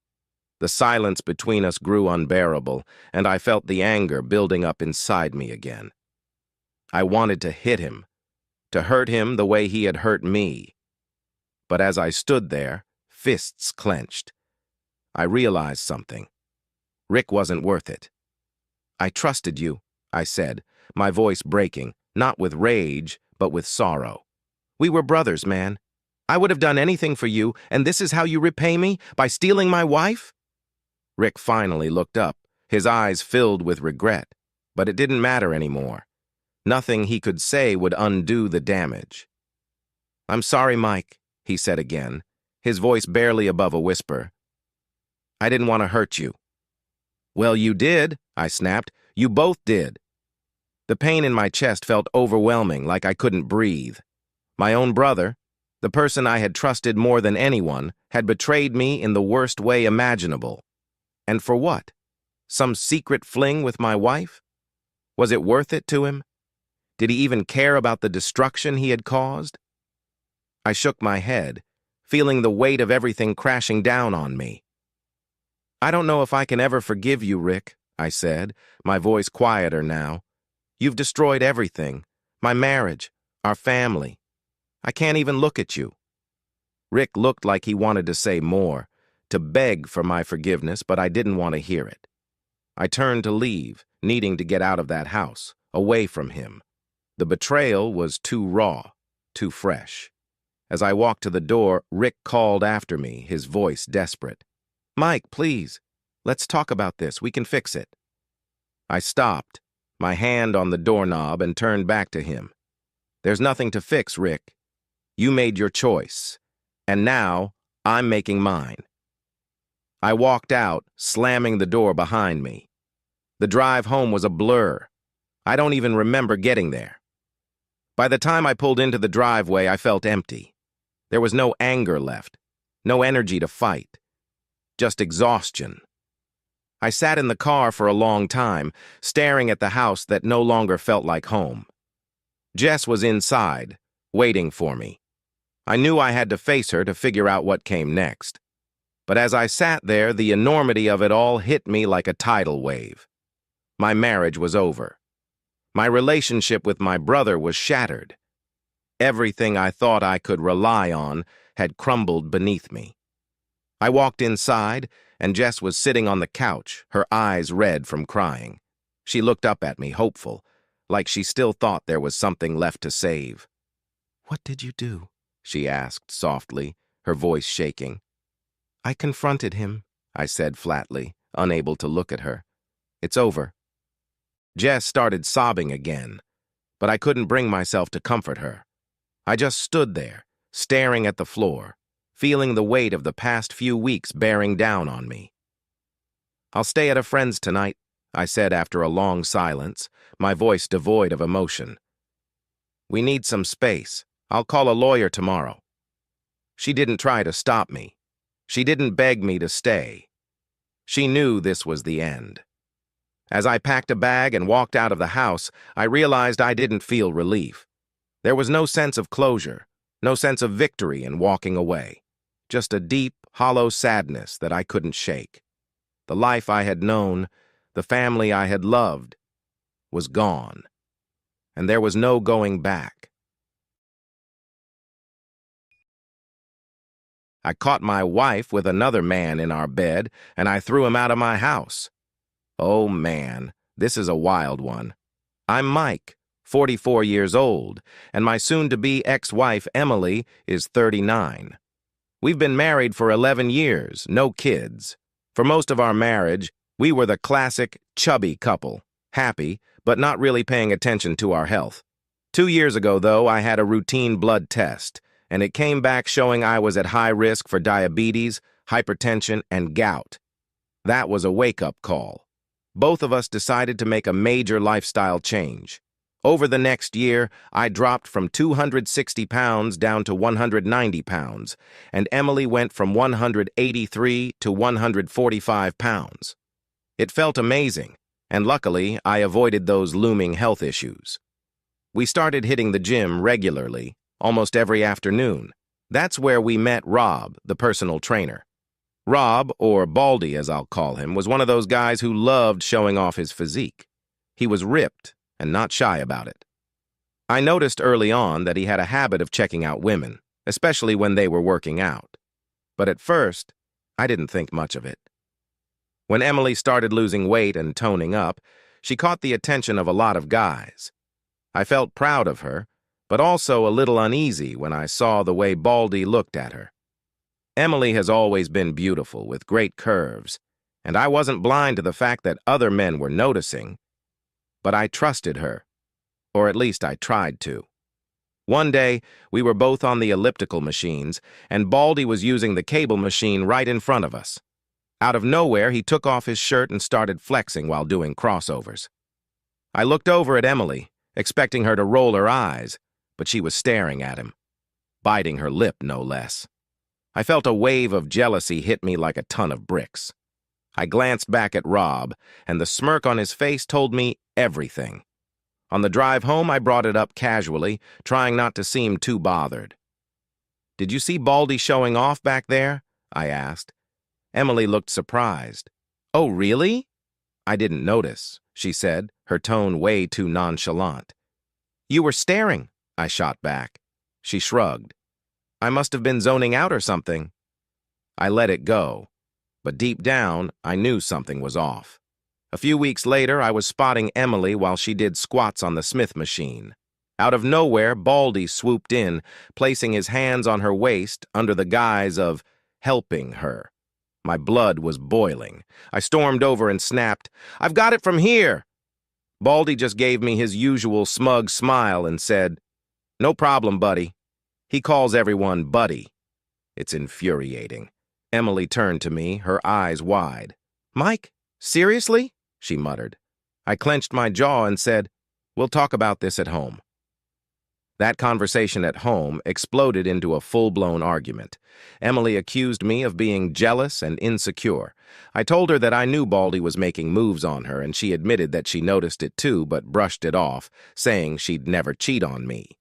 The silence between us grew unbearable, and I felt the anger building up inside me again. I wanted to hit him, to hurt him the way he had hurt me. But as I stood there, fists clenched, I realized something. Rick wasn't worth it. "I trusted you," I said, my voice breaking, not with rage, but with sorrow. "We were brothers, man. I would have done anything for you, and this is how you repay me? By stealing my wife?" Rick finally looked up, his eyes filled with regret, but it didn't matter anymore. Nothing he could say would undo the damage. "I'm sorry, Mike," he said again, his voice barely above a whisper. "I didn't want to hurt you." "Well, you did," I snapped. "You both did." The pain in my chest felt overwhelming, like I couldn't breathe. My own brother, the person I had trusted more than anyone, had betrayed me in the worst way imaginable. And for what? Some secret fling with my wife? Was it worth it to him? Did he even care about the destruction he had caused? I shook my head, feeling the weight of everything crashing down on me. "I don't know if I can ever forgive you, Rick," I said, my voice quieter now. "You've destroyed everything, my marriage, our family. I can't even look at you." Rick looked like he wanted to say more, to beg for my forgiveness, but I didn't want to hear it. I turned to leave, needing to get out of that house, away from him. The betrayal was too raw, too fresh. As I walked to the door, Rick called after me, his voice desperate. "Mike, please, let's talk about this. We can fix it." I stopped, my hand on the doorknob, and turned back to him. "There's nothing to fix, Rick. You made your choice, and now I'm making mine." I walked out, slamming the door behind me. The drive home was a blur. I don't even remember getting there. By the time I pulled into the driveway, I felt empty. There was no anger left, no energy to fight, just exhaustion. I sat in the car for a long time, staring at the house that no longer felt like home. Jess was inside, waiting for me. I knew I had to face her to figure out what came next. But as I sat there, the enormity of it all hit me like a tidal wave. My marriage was over. My relationship with my brother was shattered. Everything I thought I could rely on had crumbled beneath me. I walked inside, and Jess was sitting on the couch, her eyes red from crying. She looked up at me, hopeful, like she still thought there was something left to save. "What did you do?" she asked softly, her voice shaking. "I confronted him," I said flatly, unable to look at her. "It's over." Jess started sobbing again, but I couldn't bring myself to comfort her. I just stood there, staring at the floor, feeling the weight of the past few weeks bearing down on me. "I'll stay at a friend's tonight," I said after a long silence, my voice devoid of emotion. "We need some space. I'll call a lawyer tomorrow." She didn't try to stop me. She didn't beg me to stay. She knew this was the end. As I packed a bag and walked out of the house, I realized I didn't feel relief. There was no sense of closure, no sense of victory in walking away. Just a deep, hollow sadness that I couldn't shake. The life I had known, the family I had loved, was gone. And there was no going back. I caught my wife with another man in our bed, and I threw him out of my house. Oh man, this is a wild one. I'm Mike, 44 years old, and my soon-to-be ex-wife, Emily, is 39. We've been married for 11 years, no kids. For most of our marriage, we were the classic, chubby couple, happy, but not really paying attention to our health. 2 years ago, though, I had a routine blood test, and it came back showing I was at high risk for diabetes, hypertension, and gout. That was a wake-up call. Both of us decided to make a major lifestyle change. Over the next year, I dropped from 260 pounds down to 190 pounds, and Emily went from 183 to 145 pounds. It felt amazing, and luckily, I avoided those looming health issues. We started hitting the gym regularly, almost every afternoon. That's where we met Rob, the personal trainer. Rob, or Baldy as I'll call him, was one of those guys who loved showing off his physique. He was ripped and not shy about it. I noticed early on that he had a habit of checking out women, especially when they were working out. But at first, I didn't think much of it. When Emily started losing weight and toning up, she caught the attention of a lot of guys. I felt proud of her, but also a little uneasy when I saw the way Baldy looked at her. Emily has always been beautiful, with great curves, and I wasn't blind to the fact that other men were noticing, but I trusted her, or at least I tried to. One day, we were both on the elliptical machines, and Baldy was using the cable machine right in front of us. Out of nowhere, he took off his shirt and started flexing while doing crossovers. I looked over at Emily, expecting her to roll her eyes, but she was staring at him, biting her lip no less. I felt a wave of jealousy hit me like a ton of bricks. I glanced back at Rob, and the smirk on his face told me everything. On the drive home, I brought it up casually, trying not to seem too bothered. "Did you see Baldy showing off back there?" I asked. Emily looked surprised. "Oh, really?" "I didn't notice," she said, her tone way too nonchalant. "You were staring," I shot back. She shrugged. "I must have been zoning out or something." I let it go, but deep down, I knew something was off. A few weeks later, I was spotting Emily while she did squats on the Smith machine. Out of nowhere, Baldy swooped in, placing his hands on her waist under the guise of helping her. My blood was boiling. I stormed over and snapped, "I've got it from here!" Baldy just gave me his usual smug smile and said, "No problem, buddy." He calls everyone buddy. It's infuriating. Emily turned to me, her eyes wide. "Mike, seriously?" she muttered. I clenched my jaw and said, "We'll talk about this at home." That conversation at home exploded into a full-blown argument. Emily accused me of being jealous and insecure. I told her that I knew Baldy was making moves on her, and she admitted that she noticed it too, but brushed it off, saying she'd never cheat on me.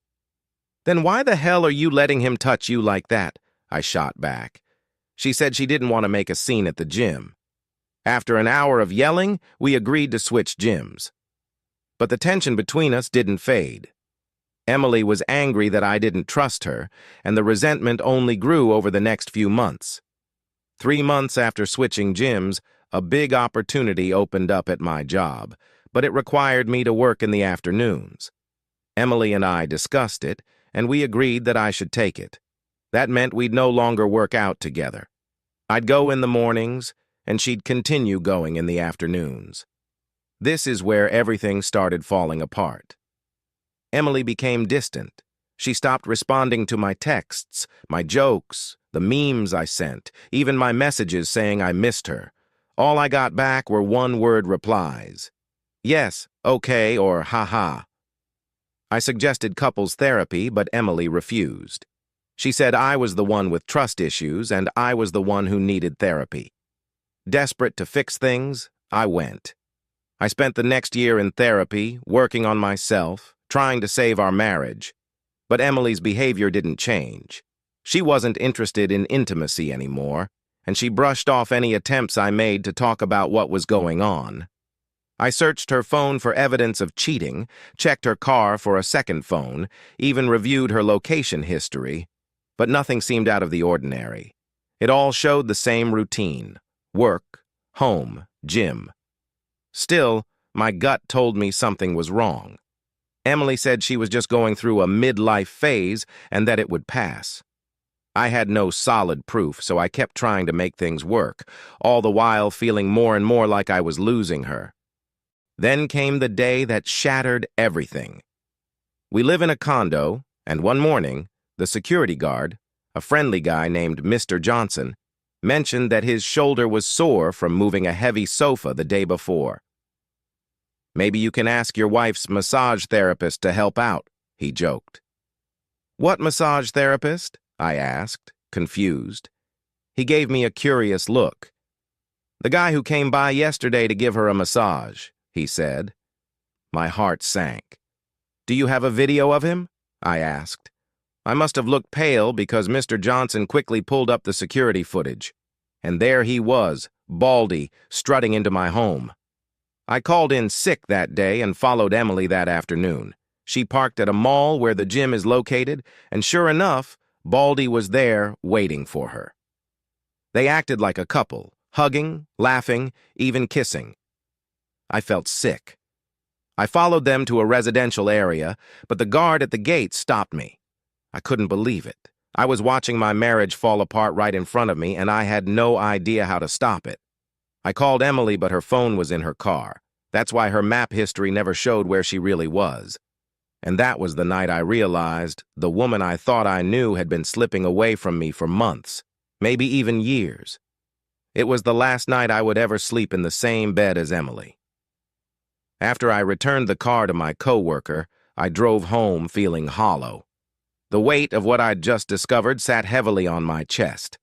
"Then why the hell are you letting him touch you like that?" I shot back. She said she didn't want to make a scene at the gym. After an hour of yelling, we agreed to switch gyms. But the tension between us didn't fade. Emily was angry that I didn't trust her, and the resentment only grew over the next few months. 3 months after switching gyms, a big opportunity opened up at my job, but it required me to work in the afternoons. Emily and I discussed it, and we agreed that I should take it. That meant we'd no longer work out together. I'd go in the mornings, and she'd continue going in the afternoons. This is where everything started falling apart. Emily became distant. She stopped responding to my texts, my jokes, the memes I sent, even my messages saying I missed her. All I got back were one-word replies. Yes, okay, or ha-ha. I suggested couples therapy, but Emily refused. She said I was the one with trust issues and I was the one who needed therapy. Desperate to fix things, I went. I spent the next year in therapy, working on myself, trying to save our marriage. But Emily's behavior didn't change. She wasn't interested in intimacy anymore, and she brushed off any attempts I made to talk about what was going on. I searched her phone for evidence of cheating, checked her car for a second phone, even reviewed her location history, but nothing seemed out of the ordinary. It all showed the same routine: work, home, gym. Still, my gut told me something was wrong. Emily said she was just going through a midlife phase and that it would pass. I had no solid proof, so I kept trying to make things work, all the while feeling more and more like I was losing her. Then came the day that shattered everything. We live in a condo, and one morning, the security guard, a friendly guy named Mr. Johnson, mentioned that his shoulder was sore from moving a heavy sofa the day before. Maybe you can ask your wife's massage therapist to help out, he joked. What massage therapist? I asked, confused. He gave me a curious look. The guy who came by yesterday to give her a massage, he said. My heart sank. Do you have a video of him? I asked. I must have looked pale because Mr. Johnson quickly pulled up the security footage. And there he was, Baldy, strutting into my home. I called in sick that day and followed Emily that afternoon. She parked at a mall where the gym is located, and sure enough, Baldy was there waiting for her. They acted like a couple, hugging, laughing, even kissing. I felt sick. I followed them to a residential area, but the guard at the gate stopped me. I couldn't believe it. I was watching my marriage fall apart right in front of me, and I had no idea how to stop it. I called Emily, but her phone was in her car. That's why her map history never showed where she really was. And that was the night I realized the woman I thought I knew had been slipping away from me for months, maybe even years. It was the last night I would ever sleep in the same bed as Emily. After I returned the car to my coworker, I drove home feeling hollow. The weight of what I'd just discovered sat heavily on my chest.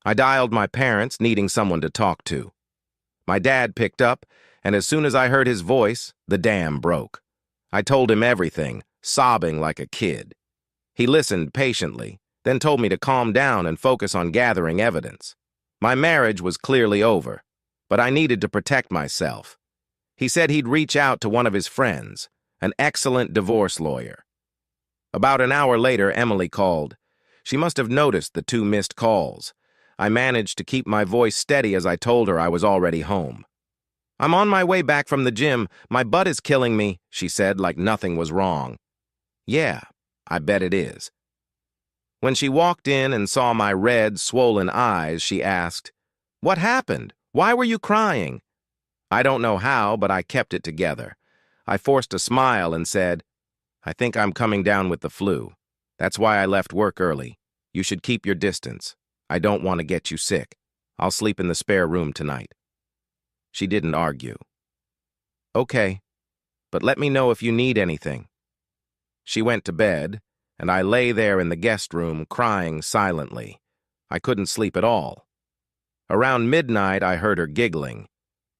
I dialed my parents, needing someone to talk to. My dad picked up, and as soon as I heard his voice, the dam broke. I told him everything, sobbing like a kid. He listened patiently, then told me to calm down and focus on gathering evidence. My marriage was clearly over, but I needed to protect myself. He said he'd reach out to one of his friends, an excellent divorce lawyer. About an hour later, Emily called. She must have noticed the 2 missed calls. I managed to keep my voice steady as I told her I was already home. I'm on my way back from the gym. My butt is killing me, she said like nothing was wrong. Yeah, I bet it is. When she walked in and saw my red, swollen eyes, she asked, What happened? Why were you crying? I don't know how, but I kept it together. I forced a smile and said, I think I'm coming down with the flu. That's why I left work early. You should keep your distance. I don't want to get you sick. I'll sleep in the spare room tonight. She didn't argue. Okay, but let me know if you need anything. She went to bed, and I lay there in the guest room crying silently. I couldn't sleep at all. Around midnight, I heard her giggling.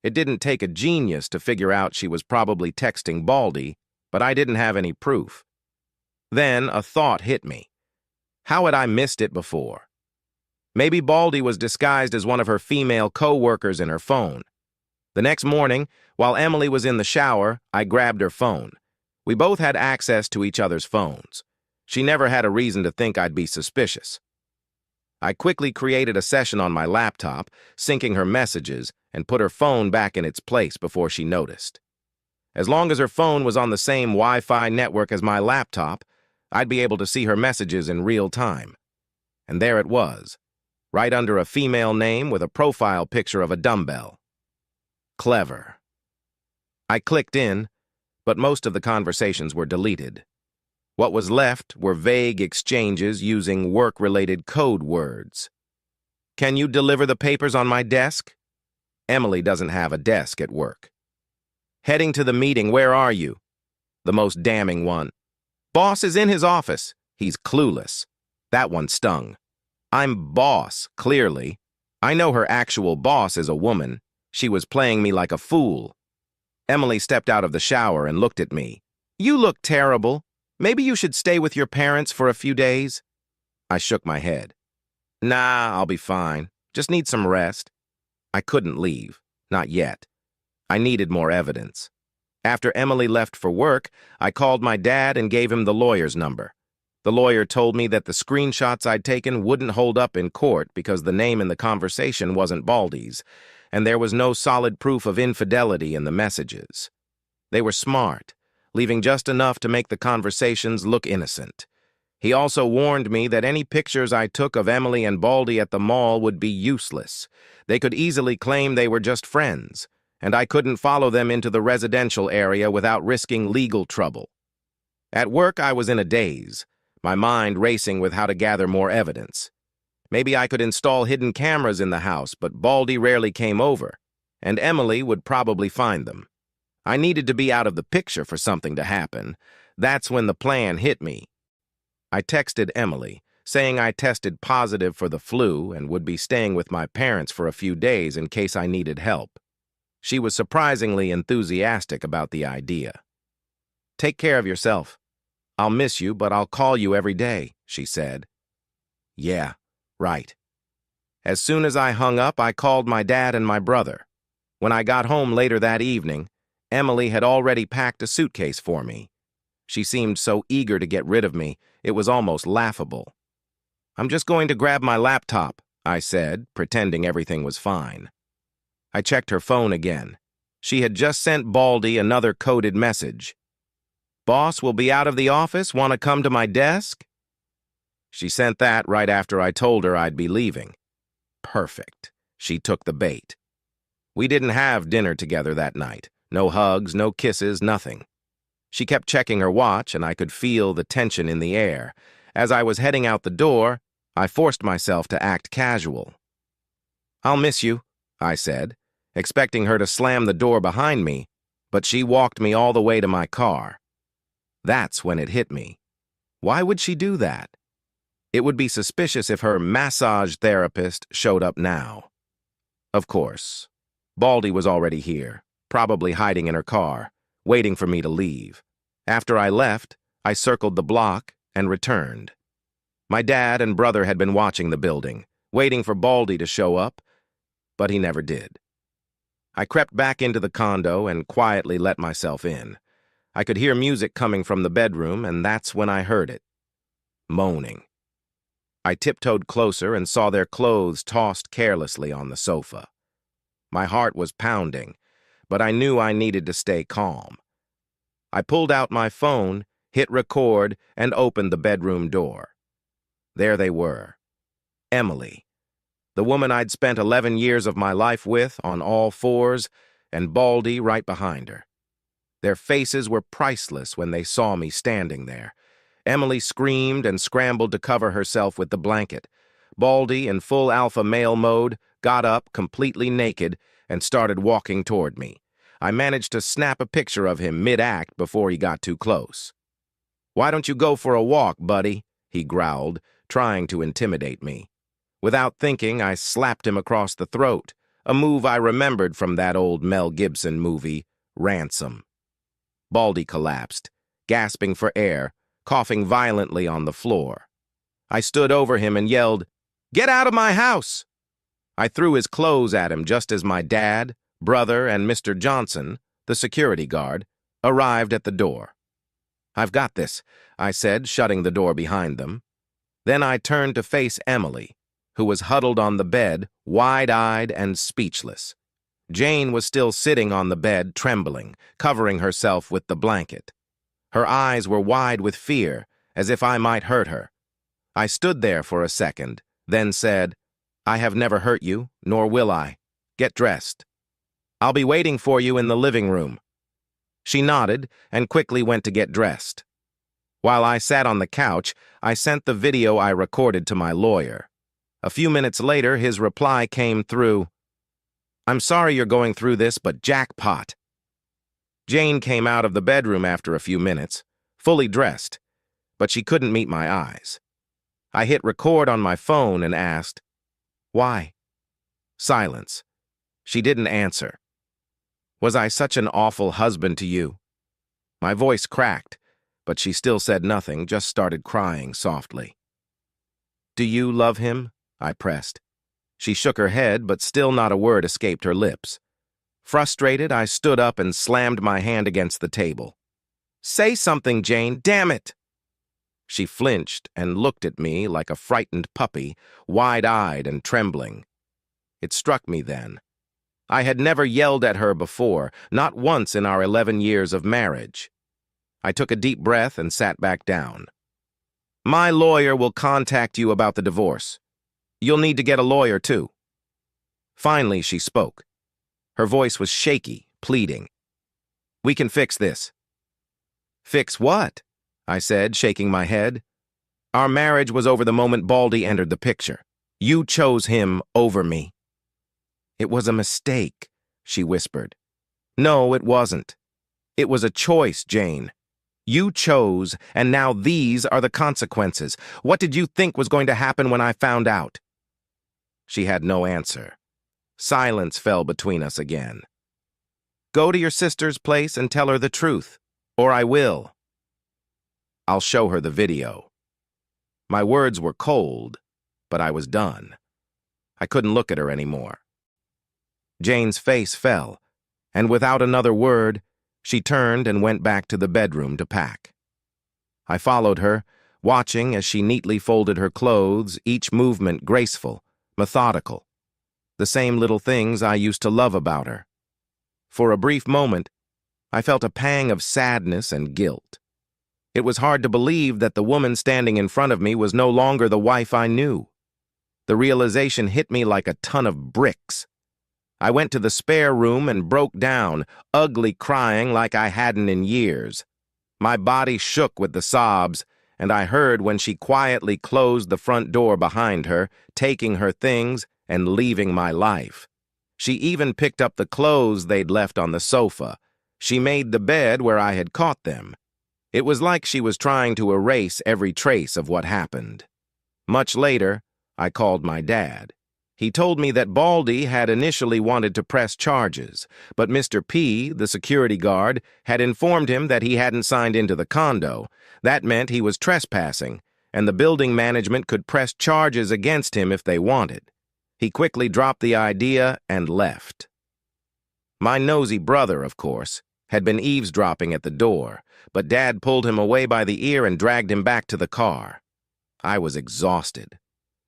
It didn't take a genius to figure out she was probably texting Baldy, but I didn't have any proof. Then a thought hit me. How had I missed it before? Maybe Baldy was disguised as one of her female co-workers in her phone. The next morning, while Emily was in the shower, I grabbed her phone. We both had access to each other's phones. She never had a reason to think I'd be suspicious. I quickly created a session on my laptop, syncing her messages, and put her phone back in its place before she noticed. As long as her phone was on the same Wi-Fi network as my laptop, I'd be able to see her messages in real time. And there it was, right under a female name with a profile picture of a dumbbell. Clever. I clicked in, but most of the conversations were deleted. What was left were vague exchanges using work-related code words. Can you deliver the papers on my desk? Emily doesn't have a desk at work. Heading to the meeting, where are you? The most damning one. Boss is in his office. He's clueless. That one stung. I'm boss, clearly. I know her actual boss is a woman. She was playing me like a fool. Emily stepped out of the shower and looked at me. You look terrible. Maybe you should stay with your parents for a few days. I shook my head. Nah, I'll be fine. Just need some rest. I couldn't leave. Not yet. I needed more evidence. After Emily left for work, I called my dad and gave him the lawyer's number. The lawyer told me that the screenshots I'd taken wouldn't hold up in court because the name in the conversation wasn't Baldy's, and there was no solid proof of infidelity in the messages. They were smart, leaving just enough to make the conversations look innocent. He also warned me that any pictures I took of Emily and Baldy at the mall would be useless. They could easily claim they were just friends, and I couldn't follow them into the residential area without risking legal trouble. At work, I was in a daze, my mind racing with how to gather more evidence. Maybe I could install hidden cameras in the house, but Baldy rarely came over, and Emily would probably find them. I needed to be out of the picture for something to happen. That's when the plan hit me. I texted Emily, saying I tested positive for the flu and would be staying with my parents for a few days in case I needed help. She was surprisingly enthusiastic about the idea. "Take care of yourself. I'll miss you, but I'll call you every day," she said. Yeah, right. As soon as I hung up, I called my dad and my brother. When I got home later that evening, Emily had already packed a suitcase for me. She seemed so eager to get rid of me, it was almost laughable. "I'm just going to grab my laptop," I said, pretending everything was fine. I checked her phone again. She had just sent Baldy another coded message. "Boss will be out of the office. Want to come to my desk?" She sent that right after I told her I'd be leaving. Perfect. She took the bait. We didn't have dinner together that night. No hugs, no kisses, nothing. She kept checking her watch, and I could feel the tension in the air. As I was heading out the door, I forced myself to act casual. "I'll miss you," I said, expecting her to slam the door behind me, but she walked me all the way to my car. That's when it hit me. Why would she do that? It would be suspicious if her massage therapist showed up now. Of course, Baldy was already here, probably hiding in her car, waiting for me to leave. After I left, I circled the block and returned. My dad and brother had been watching the building, waiting for Baldy to show up, but he never did. I crept back into the condo and quietly let myself in. I could hear music coming from the bedroom, and that's when I heard it. Moaning. I tiptoed closer and saw their clothes tossed carelessly on the sofa. My heart was pounding, but I knew I needed to stay calm. I pulled out my phone, hit record, and opened the bedroom door. There they were. Emily, the woman I'd spent 11 years of my life with on all fours, and Baldy right behind her. Their faces were priceless when they saw me standing there. Emily screamed and scrambled to cover herself with the blanket. Baldy, in full alpha male mode, got up, completely naked, and started walking toward me. I managed to snap a picture of him mid-act before he got too close. "Why don't you go for a walk, buddy?" he growled, trying to intimidate me. Without thinking, I slapped him across the throat, a move I remembered from that old Mel Gibson movie, Ransom. Baldy collapsed, gasping for air, coughing violently on the floor. I stood over him and yelled, "Get out of my house!" I threw his clothes at him just as my dad, brother, and Mr. Johnson, the security guard, arrived at the door. "I've got this," I said, shutting the door behind them. Then I turned to face Emily, who was huddled on the bed, wide-eyed and speechless. Jane was still sitting on the bed, trembling, covering herself with the blanket. Her eyes were wide with fear, as if I might hurt her. I stood there for a second, then said, "I have never hurt you, nor will I. Get dressed. I'll be waiting for you in the living room." She nodded and quickly went to get dressed. While I sat on the couch, I sent the video I recorded to my lawyer. A few minutes later, his reply came through, "I'm sorry you're going through this, but jackpot." Jane came out of the bedroom after a few minutes, fully dressed, but she couldn't meet my eyes. I hit record on my phone and asked, "Why?" Silence. She didn't answer. "Was I such an awful husband to you?" My voice cracked, but she still said nothing, just started crying softly. "Do you love him?" I pressed. She shook her head, but still not a word escaped her lips. Frustrated, I stood up and slammed my hand against the table. "Say something, Jane, damn it!" She flinched and looked at me like a frightened puppy, wide-eyed and trembling. It struck me then. I had never yelled at her before, not once in our 11 years of marriage. I took a deep breath and sat back down. "My lawyer will contact you about the divorce. You'll need to get a lawyer, too." Finally, she spoke. Her voice was shaky, pleading. "We can fix this." "Fix what?" I said, shaking my head. "Our marriage was over the moment Baldy entered the picture. You chose him over me." "It was a mistake," she whispered. "No, it wasn't. It was a choice, Jane. You chose, and now these are the consequences. What did you think was going to happen when I found out? She had no answer. Silence fell between us again. Go to your sister's place and tell her the truth, or I will. I'll show her the video. My words were cold, but I was done. I couldn't look at her anymore. Jane's face fell, and without another word, she turned and went back to the bedroom to pack. I followed her, watching as she neatly folded her clothes, each movement graceful, methodical. The same little things I used to love about her. For a brief moment, I felt a pang of sadness and guilt. It was hard to believe that the woman standing in front of me was no longer the wife I knew. The realization hit me like a ton of bricks. I went to the spare room and broke down, ugly crying like I hadn't in years. My body shook with the sobs, and I heard when she quietly closed the front door behind her, taking her things and leaving my life. She even picked up the clothes they'd left on the sofa. She made the bed where I had caught them. It was like she was trying to erase every trace of what happened. Much later, I called my dad. He told me that Baldy had initially wanted to press charges, but Mr. P, the security guard, had informed him that he hadn't signed into the condo. That meant he was trespassing, and the building management could press charges against him if they wanted. He quickly dropped the idea and left. My nosy brother, of course, had been eavesdropping at the door, but Dad pulled him away by the ear and dragged him back to the car. I was exhausted.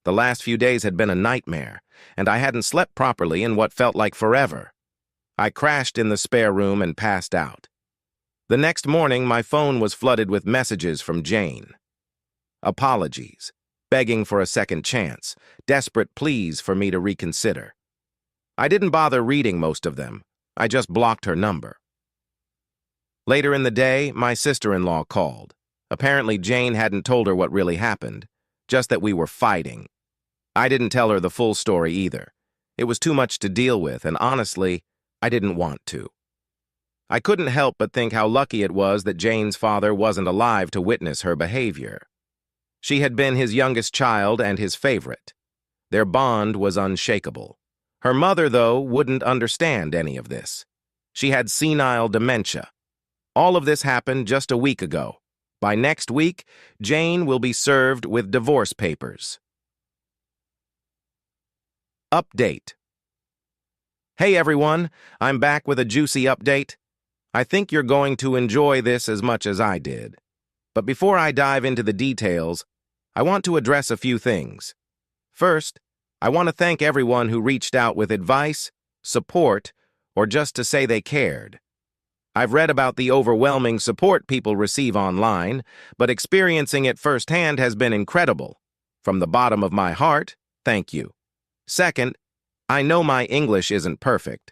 The last few days had been a nightmare, and I hadn't slept properly in what felt like forever. I crashed in the spare room and passed out. The next morning, my phone was flooded with messages from Jane. Apologies, begging for a second chance, desperate pleas for me to reconsider. I didn't bother reading most of them. I just blocked her number. Later in the day, my sister-in-law called. Apparently, Jane hadn't told her what really happened, just that we were fighting. I didn't tell her the full story either. It was too much to deal with, and honestly, I didn't want to. I couldn't help but think how lucky it was that Jane's father wasn't alive to witness her behavior. She had been his youngest child and his favorite. Their bond was unshakable. Her mother, though, wouldn't understand any of this. She had senile dementia. All of this happened just a week ago. By next week, Jane will be served with divorce papers. Update. Hey everyone, I'm back with a juicy update. I think you're going to enjoy this as much as I did. But before I dive into the details, I want to address a few things. First, I want to thank everyone who reached out with advice, support, or just to say they cared. I've read about the overwhelming support people receive online, but experiencing it firsthand has been incredible. From the bottom of my heart, thank you. Second, I know my English isn't perfect.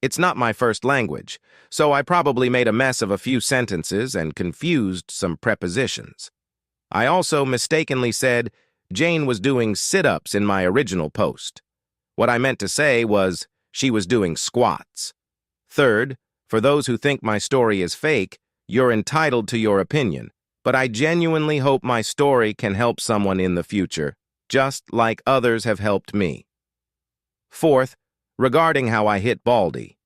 It's not my first language, so I probably made a mess of a few sentences and confused some prepositions. I also mistakenly said Jane was doing sit-ups in my original post. What I meant to say was she was doing squats. Third, for those who think my story is fake, you're entitled to your opinion, but I genuinely hope my story can help someone in the future, just like others have helped me. Fourth, regarding how I hit Baldy.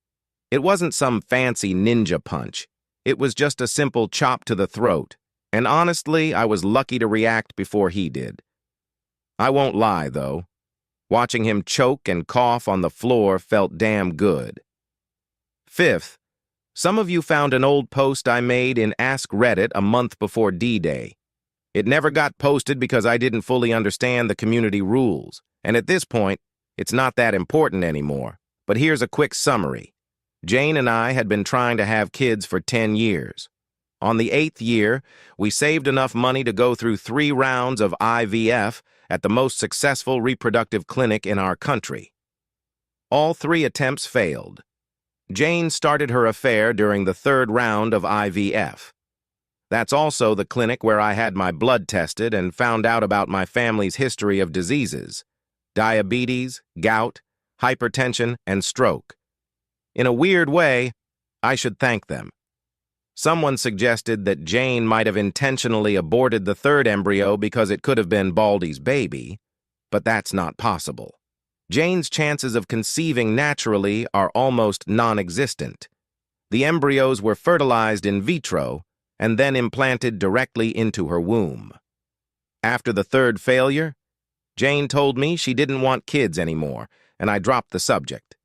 It wasn't some fancy ninja punch. It was just a simple chop to the throat, and honestly, I was lucky to react before he did. I won't lie, though. Watching him choke and cough on the floor felt damn good. Fifth, some of you found an old post I made in Ask Reddit a month before D-Day. It never got posted because I didn't fully understand the community rules, and at this point, it's not that important anymore. But here's a quick summary. Jane and I had been trying to have kids for 10 years. On the 8th year, we saved enough money to go through 3 rounds of IVF at the most successful reproductive clinic in our country. All 3 attempts failed. Jane started her affair during the 3rd round of IVF. That's also the clinic where I had my blood tested and found out about my family's history of diseases: diabetes, gout, hypertension, and stroke. In a weird way, I should thank them. Someone suggested that Jane might have intentionally aborted the third embryo because it could have been Baldy's baby, but that's not possible. Jane's chances of conceiving naturally are almost non-existent. The embryos were fertilized in vitro and then implanted directly into her womb. After the third failure, Jane told me she didn't want kids anymore, and I dropped the subject.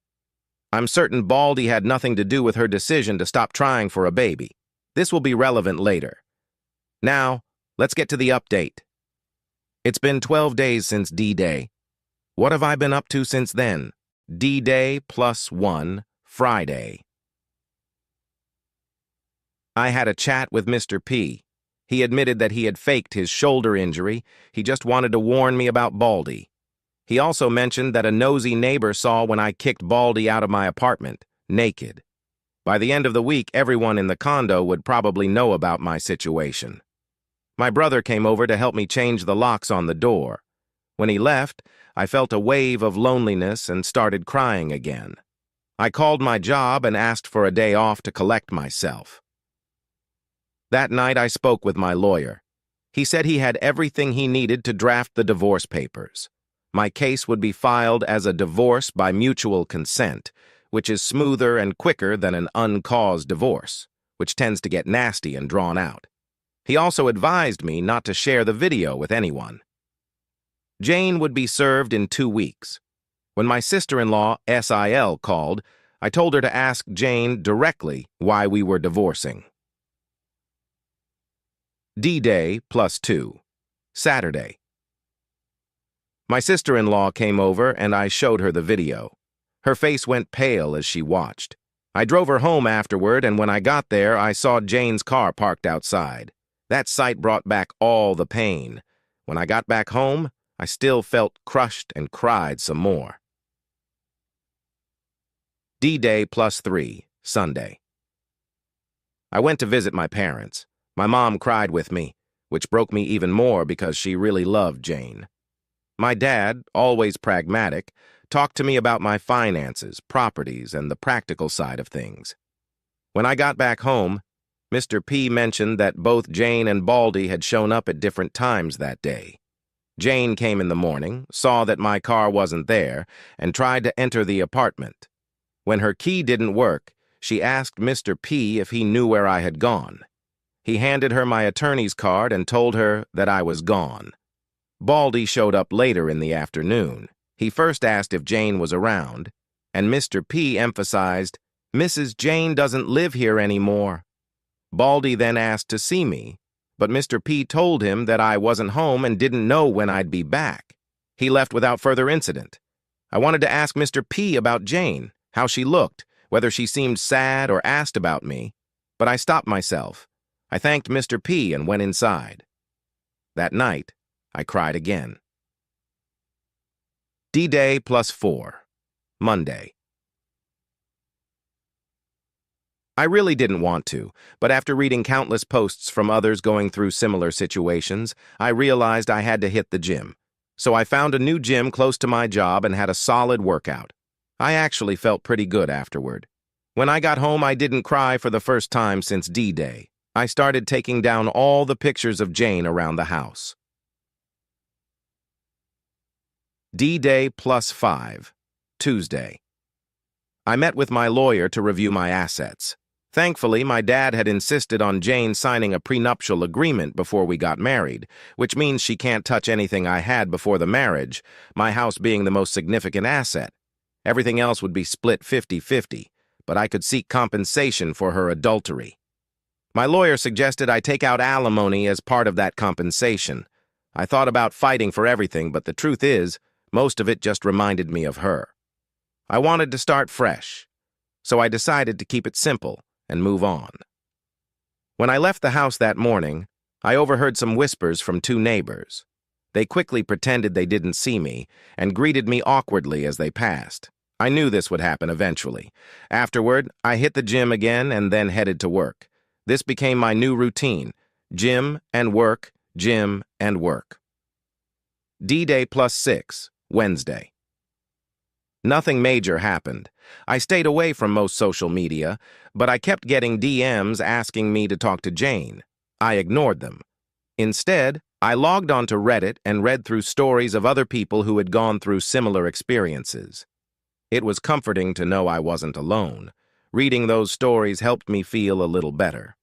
I'm certain Baldy had nothing to do with her decision to stop trying for a baby. This will be relevant later. Now, let's get to the update. It's been 12 days since D-Day. What have I been up to since then? D-Day +1, Friday. I had a chat with Mr. P. He admitted that he had faked his shoulder injury. He just wanted to warn me about Baldy. He also mentioned that a nosy neighbor saw when I kicked Baldy out of my apartment, naked. By the end of the week, everyone in the condo would probably know about my situation. My brother came over to help me change the locks on the door. When he left, I felt a wave of loneliness and started crying again. I called my job and asked for a day off to collect myself. That night, I spoke with my lawyer. He said he had everything he needed to draft the divorce papers. My case would be filed as a divorce by mutual consent, which is smoother and quicker than an uncaused divorce, which tends to get nasty and drawn out. He also advised me not to share the video with anyone. Jane would be served in 2 weeks. When my sister-in-law, SIL, called, I told her to ask Jane directly why we were divorcing. D-Day +2, Saturday. My sister-in-law came over and I showed her the video. Her face went pale as she watched. I drove her home afterward, and when I got there, I saw Jane's car parked outside. That sight brought back all the pain. When I got back home, I still felt crushed and cried some more. D-Day +3, Sunday. I went to visit my parents. My mom cried with me, which broke me even more because she really loved Jane. My dad, always pragmatic, talked to me about my finances, properties, and the practical side of things. When I got back home, Mr. P mentioned that both Jane and Baldy had shown up at different times that day. Jane came in the morning, saw that my car wasn't there, and tried to enter the apartment. When her key didn't work, she asked Mr. P if he knew where I had gone. He handed her my attorney's card and told her that I was gone. Baldy showed up later in the afternoon. He first asked if Jane was around, and Mr. P emphasized, "Mrs. Jane doesn't live here anymore." Baldy then asked to see me, but Mr. P told him that I wasn't home and didn't know when I'd be back. He left without further incident. I wanted to ask Mr. P about Jane, how she looked, whether she seemed sad or asked about me, but I stopped myself. I thanked Mr. P and went inside. That night, I cried again. D-Day +4, Monday. I really didn't want to, but after reading countless posts from others going through similar situations, I realized I had to hit the gym. So I found a new gym close to my job and had a solid workout. I actually felt pretty good afterward. When I got home, I didn't cry for the first time since D-Day. I started taking down all the pictures of Jane around the house. D-Day +5, Tuesday. I met with my lawyer to review my assets. Thankfully, my dad had insisted on Jane signing a prenuptial agreement before we got married, which means she can't touch anything I had before the marriage, my house being the most significant asset. Everything else would be split 50-50, but I could seek compensation for her adultery. My lawyer suggested I take out alimony as part of that compensation. I thought about fighting for everything, but the truth is, most of it just reminded me of her. I wanted to start fresh, so I decided to keep it simple and move on. When I left the house that morning, I overheard some whispers from 2 neighbors. They quickly pretended they didn't see me and greeted me awkwardly as they passed. I knew this would happen eventually. Afterward, I hit the gym again and then headed to work. This became my new routine: gym and work, gym and work. D-Day +6, Wednesday. Nothing major happened. I stayed away from most social media, but I kept getting DMs asking me to talk to Jane. I ignored them. Instead, I logged onto Reddit and read through stories of other people who had gone through similar experiences. It was comforting to know I wasn't alone. Reading those stories helped me feel a little better.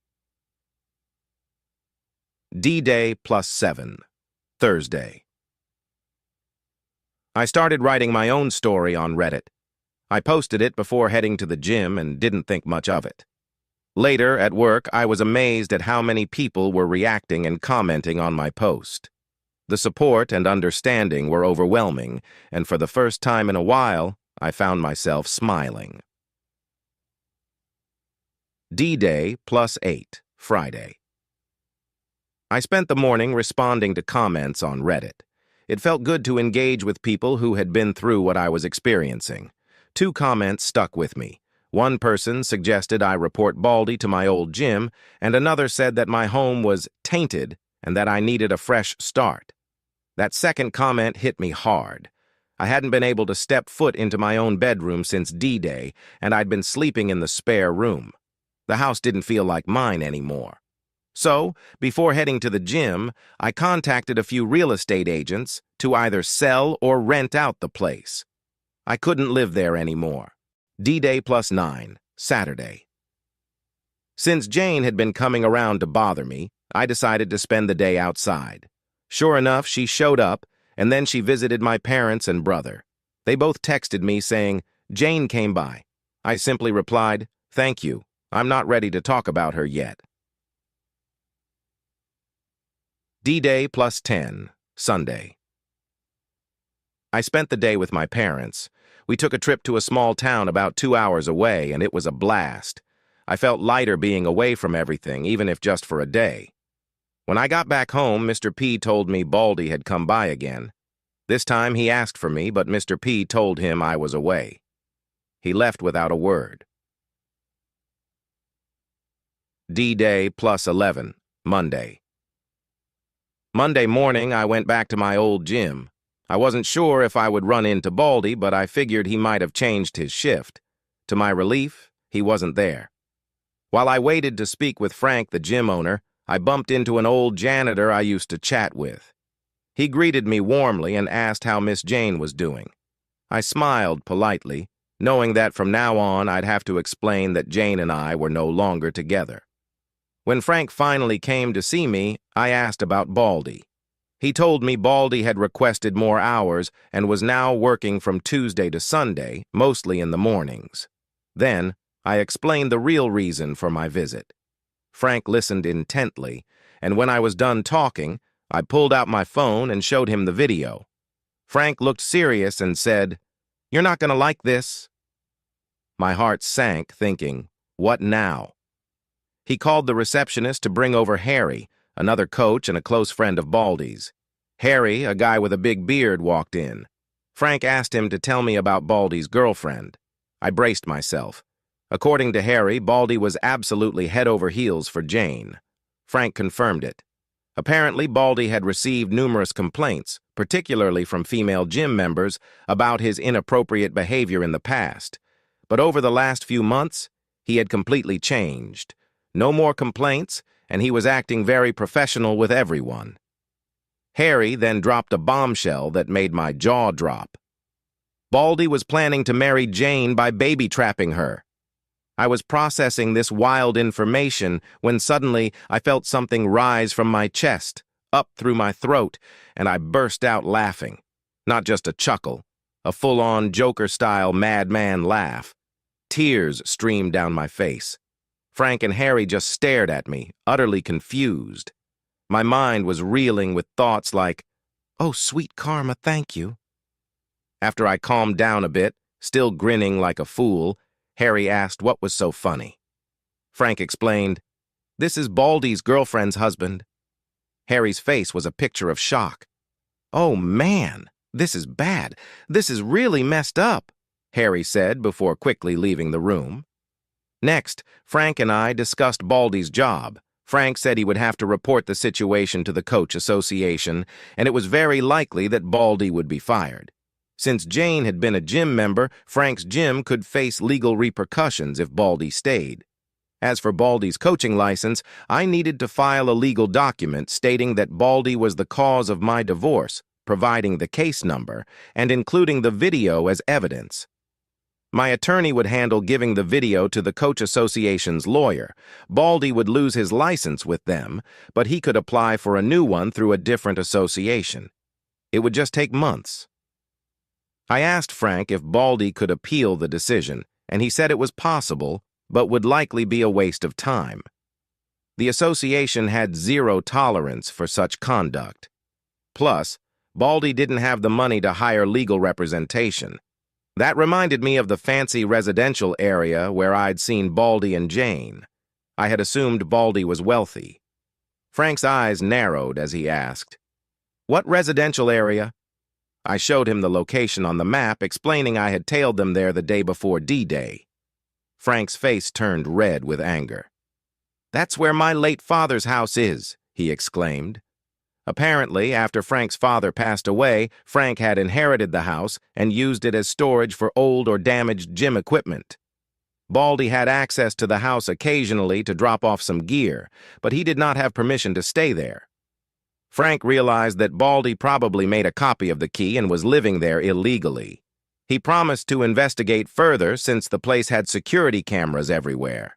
D-Day +7, Thursday. I started writing my own story on Reddit. I posted it before heading to the gym and didn't think much of it. Later, at work, I was amazed at how many people were reacting and commenting on my post. The support and understanding were overwhelming, and for the first time in a while, I found myself smiling. D-Day +8, Friday. I spent the morning responding to comments on Reddit. It felt good to engage with people who had been through what I was experiencing. 2 comments stuck with me. One person suggested I report Baldy to my old gym, and another said that my home was tainted and that I needed a fresh start. That second comment hit me hard. I hadn't been able to step foot into my own bedroom since D-Day, and I'd been sleeping in the spare room. The house didn't feel like mine anymore. So, before heading to the gym, I contacted a few real estate agents to either sell or rent out the place. I couldn't live there anymore. D-Day +9, Saturday. Since Jane had been coming around to bother me, I decided to spend the day outside. Sure enough, she showed up, and then she visited my parents and brother. They both texted me saying, "Jane came by." I simply replied, "Thank you. I'm not ready to talk about her yet." D-Day +10, Sunday. I spent the day with my parents. We took a trip to a small town about 2 hours away, and it was a blast. I felt lighter being away from everything, even if just for a day. When I got back home, Mr. P told me Baldy had come by again. This time he asked for me, but Mr. P told him I was away. He left without a word. D-Day +11, Monday. Monday morning, I went back to my old gym. I wasn't sure if I would run into Baldy, but I figured he might have changed his shift. To my relief, he wasn't there. While I waited to speak with Frank, the gym owner, I bumped into an old janitor I used to chat with. He greeted me warmly and asked how Miss Jane was doing. I smiled politely, knowing that from now on I'd have to explain that Jane and I were no longer together. When Frank finally came to see me, I asked about Baldy. He told me Baldy had requested more hours and was now working from Tuesday to Sunday, mostly in the mornings. Then, I explained the real reason for my visit. Frank listened intently, and when I was done talking, I pulled out my phone and showed him the video. Frank looked serious and said, "You're not going to like this." My heart sank, thinking, what now? He called the receptionist to bring over Harry, another coach and a close friend of Baldy's. Harry, a guy with a big beard, walked in. Frank asked him to tell me about Baldy's girlfriend. I braced myself. According to Harry, Baldy was absolutely head over heels for Jane. Frank confirmed it. Apparently, Baldy had received numerous complaints, particularly from female gym members, about his inappropriate behavior in the past. But over the last few months, he had completely changed. No more complaints, and he was acting very professional with everyone. Harry then dropped a bombshell that made my jaw drop. Baldy was planning to marry Jane by baby-trapping her. I was processing this wild information when suddenly I felt something rise from my chest, up through my throat, and I burst out laughing. Not just a chuckle, a full-on Joker-style madman laugh. Tears streamed down my face. Frank and Harry just stared at me, utterly confused. My mind was reeling with thoughts like, "Oh, sweet karma, thank you." After I calmed down a bit, still grinning like a fool, Harry asked what was so funny. Frank explained, "This is Baldy's girlfriend's husband." Harry's face was a picture of shock. "Oh, man, this is bad. This is really messed up," Harry said before quickly leaving the room. Next, Frank and I discussed Baldy's job. Frank said he would have to report the situation to the Coach Association, and it was very likely that Baldy would be fired. Since Jane had been a gym member, Frank's gym could face legal repercussions if Baldy stayed. As for Baldy's coaching license, I needed to file a legal document stating that Baldy was the cause of my divorce, providing the case number, and including the video as evidence. My attorney would handle giving the video to the Coach Association's lawyer. Baldy would lose his license with them, but he could apply for a new one through a different association. It would just take months. I asked Frank if Baldy could appeal the decision, and he said it was possible, but would likely be a waste of time. The association had zero tolerance for such conduct. Plus, Baldy didn't have the money to hire legal representation. That reminded me of the fancy residential area where I'd seen Baldy and Jane. I had assumed Baldy was wealthy. Frank's eyes narrowed as he asked, "What residential area?" I showed him the location on the map, explaining I had tailed them there the day before D-Day. Frank's face turned red with anger. "That's where my late father's house is," he exclaimed. Apparently, after Frank's father passed away, Frank had inherited the house and used it as storage for old or damaged gym equipment. Baldy had access to the house occasionally to drop off some gear, but he did not have permission to stay there. Frank realized that Baldy probably made a copy of the key and was living there illegally. He promised to investigate further since the place had security cameras everywhere.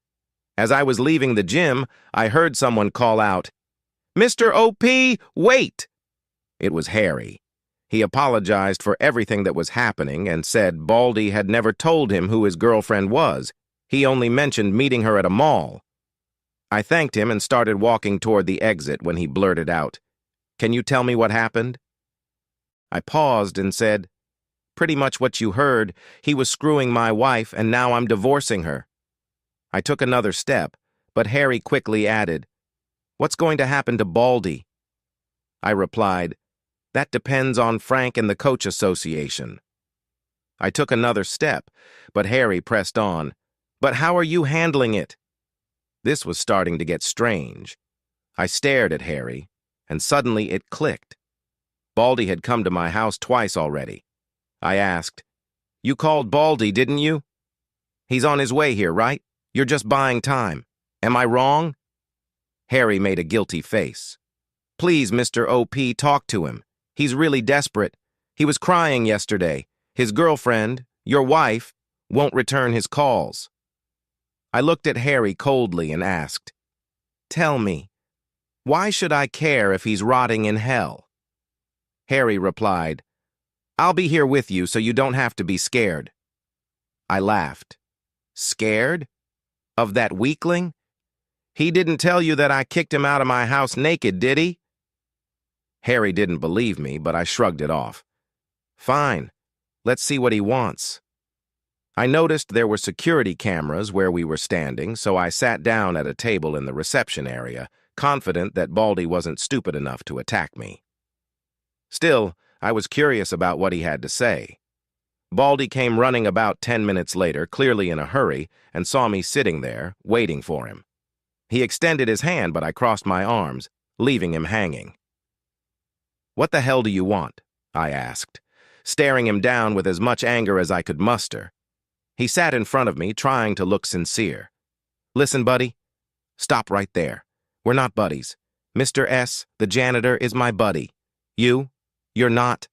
As I was leaving the gym, I heard someone call out, "Mr. OP, wait!" It was Harry. He apologized for everything that was happening and said Baldy had never told him who his girlfriend was. He only mentioned meeting her at a mall. I thanked him and started walking toward the exit when he blurted out, "Can you tell me what happened?" I paused and said, "Pretty much what you heard. He was screwing my wife, and now I'm divorcing her." I took another step, but Harry quickly added, "What's going to happen to Baldy?" I replied, "That depends on Frank and the Coach Association." I took another step, but Harry pressed on, "But how are you handling it?" This was starting to get strange. I stared at Harry, and suddenly it clicked. Baldy had come to my house twice already. I asked, "You called Baldy, didn't you?" "He's on his way here, right? You're just buying time. Am I wrong?" Harry made a guilty face. "Please, Mr. OP, talk to him. He's really desperate. He was crying yesterday. His girlfriend, your wife, won't return his calls." I looked at Harry coldly and asked, "Tell me, why should I care if he's rotting in hell?" Harry replied, "I'll be here with you so you don't have to be scared." I laughed. "Scared? Of that weakling? He didn't tell you that I kicked him out of my house naked, did he?" Harry didn't believe me, but I shrugged it off. "Fine. Let's see what he wants." I noticed there were security cameras where we were standing, so I sat down at a table in the reception area, confident that Baldy wasn't stupid enough to attack me. Still, I was curious about what he had to say. Baldy came running about 10 minutes later, clearly in a hurry, and saw me sitting there, waiting for him. He extended his hand, but I crossed my arms, leaving him hanging. "What the hell do you want?" I asked, staring him down with as much anger as I could muster. He sat in front of me, trying to look sincere. "Listen, buddy, stop right there. We're not buddies. Mr. S., the janitor, is my buddy. You're not."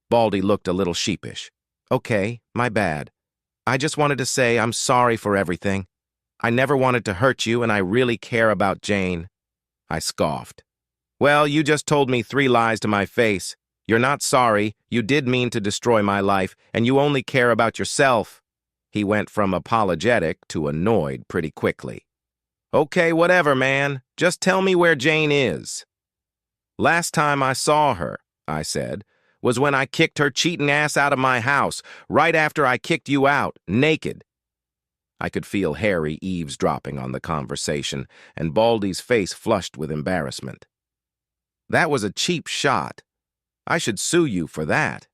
Baldy looked a little sheepish. "Okay, my bad. I just wanted to say I'm sorry for everything. I never wanted to hurt you, and I really care about Jane." I scoffed. "Well, you just told me 3 lies to my face. You're not sorry, you did mean to destroy my life, and you only care about yourself." He went from apologetic to annoyed pretty quickly. "Okay, whatever, man. Just tell me where Jane is." "Last time I saw her," I said, "was when I kicked her cheating ass out of my house, right after I kicked you out, naked." I could feel Harry eavesdropping on the conversation, and Baldy's face flushed with embarrassment. "That was a cheap shot. I should sue you for that.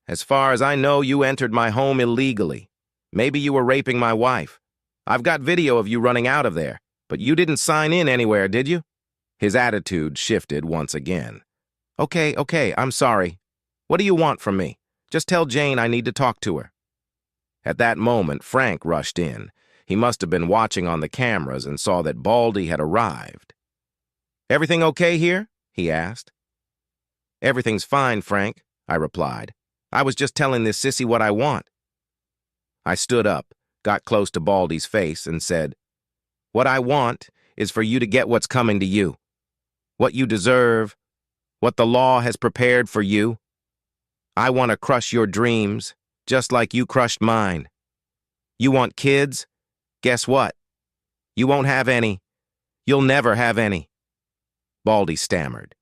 As far as I know, you entered my home illegally. Maybe you were raping my wife. I've got video of you running out of there, but you didn't sign in anywhere, did you?" His attitude shifted once again. Okay, I'm sorry. What do you want from me? Just tell Jane I need to talk to her." At that moment, Frank rushed in. He must have been watching on the cameras and saw that Baldy had arrived. "Everything okay here?" he asked. "Everything's fine, Frank," I replied. "I was just telling this sissy what I want." I stood up, got close to Baldy's face, and said, "What I want is for you to get what's coming to you. What you deserve, what the law has prepared for you. I want to crush your dreams, just like you crushed mine. You want kids? Guess what? You won't have any. You'll never have any." Baldy stammered.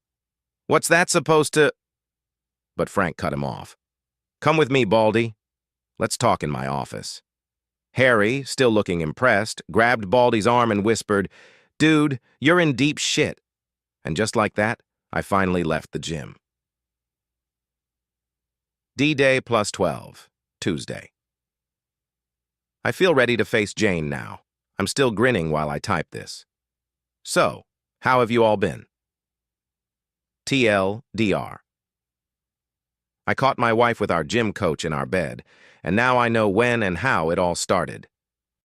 "What's that supposed to—" But Frank cut him off. "Come with me, Baldy. Let's talk in my office." Harry, still looking impressed, grabbed Baldy's arm and whispered, "Dude, you're in deep shit." And just like that, I finally left the gym. D-Day plus 12, Tuesday. I feel ready to face Jane now. I'm still grinning while I type this. So, how have you all been? TLDR. I caught my wife with our gym coach in our bed, and now I know when and how it all started.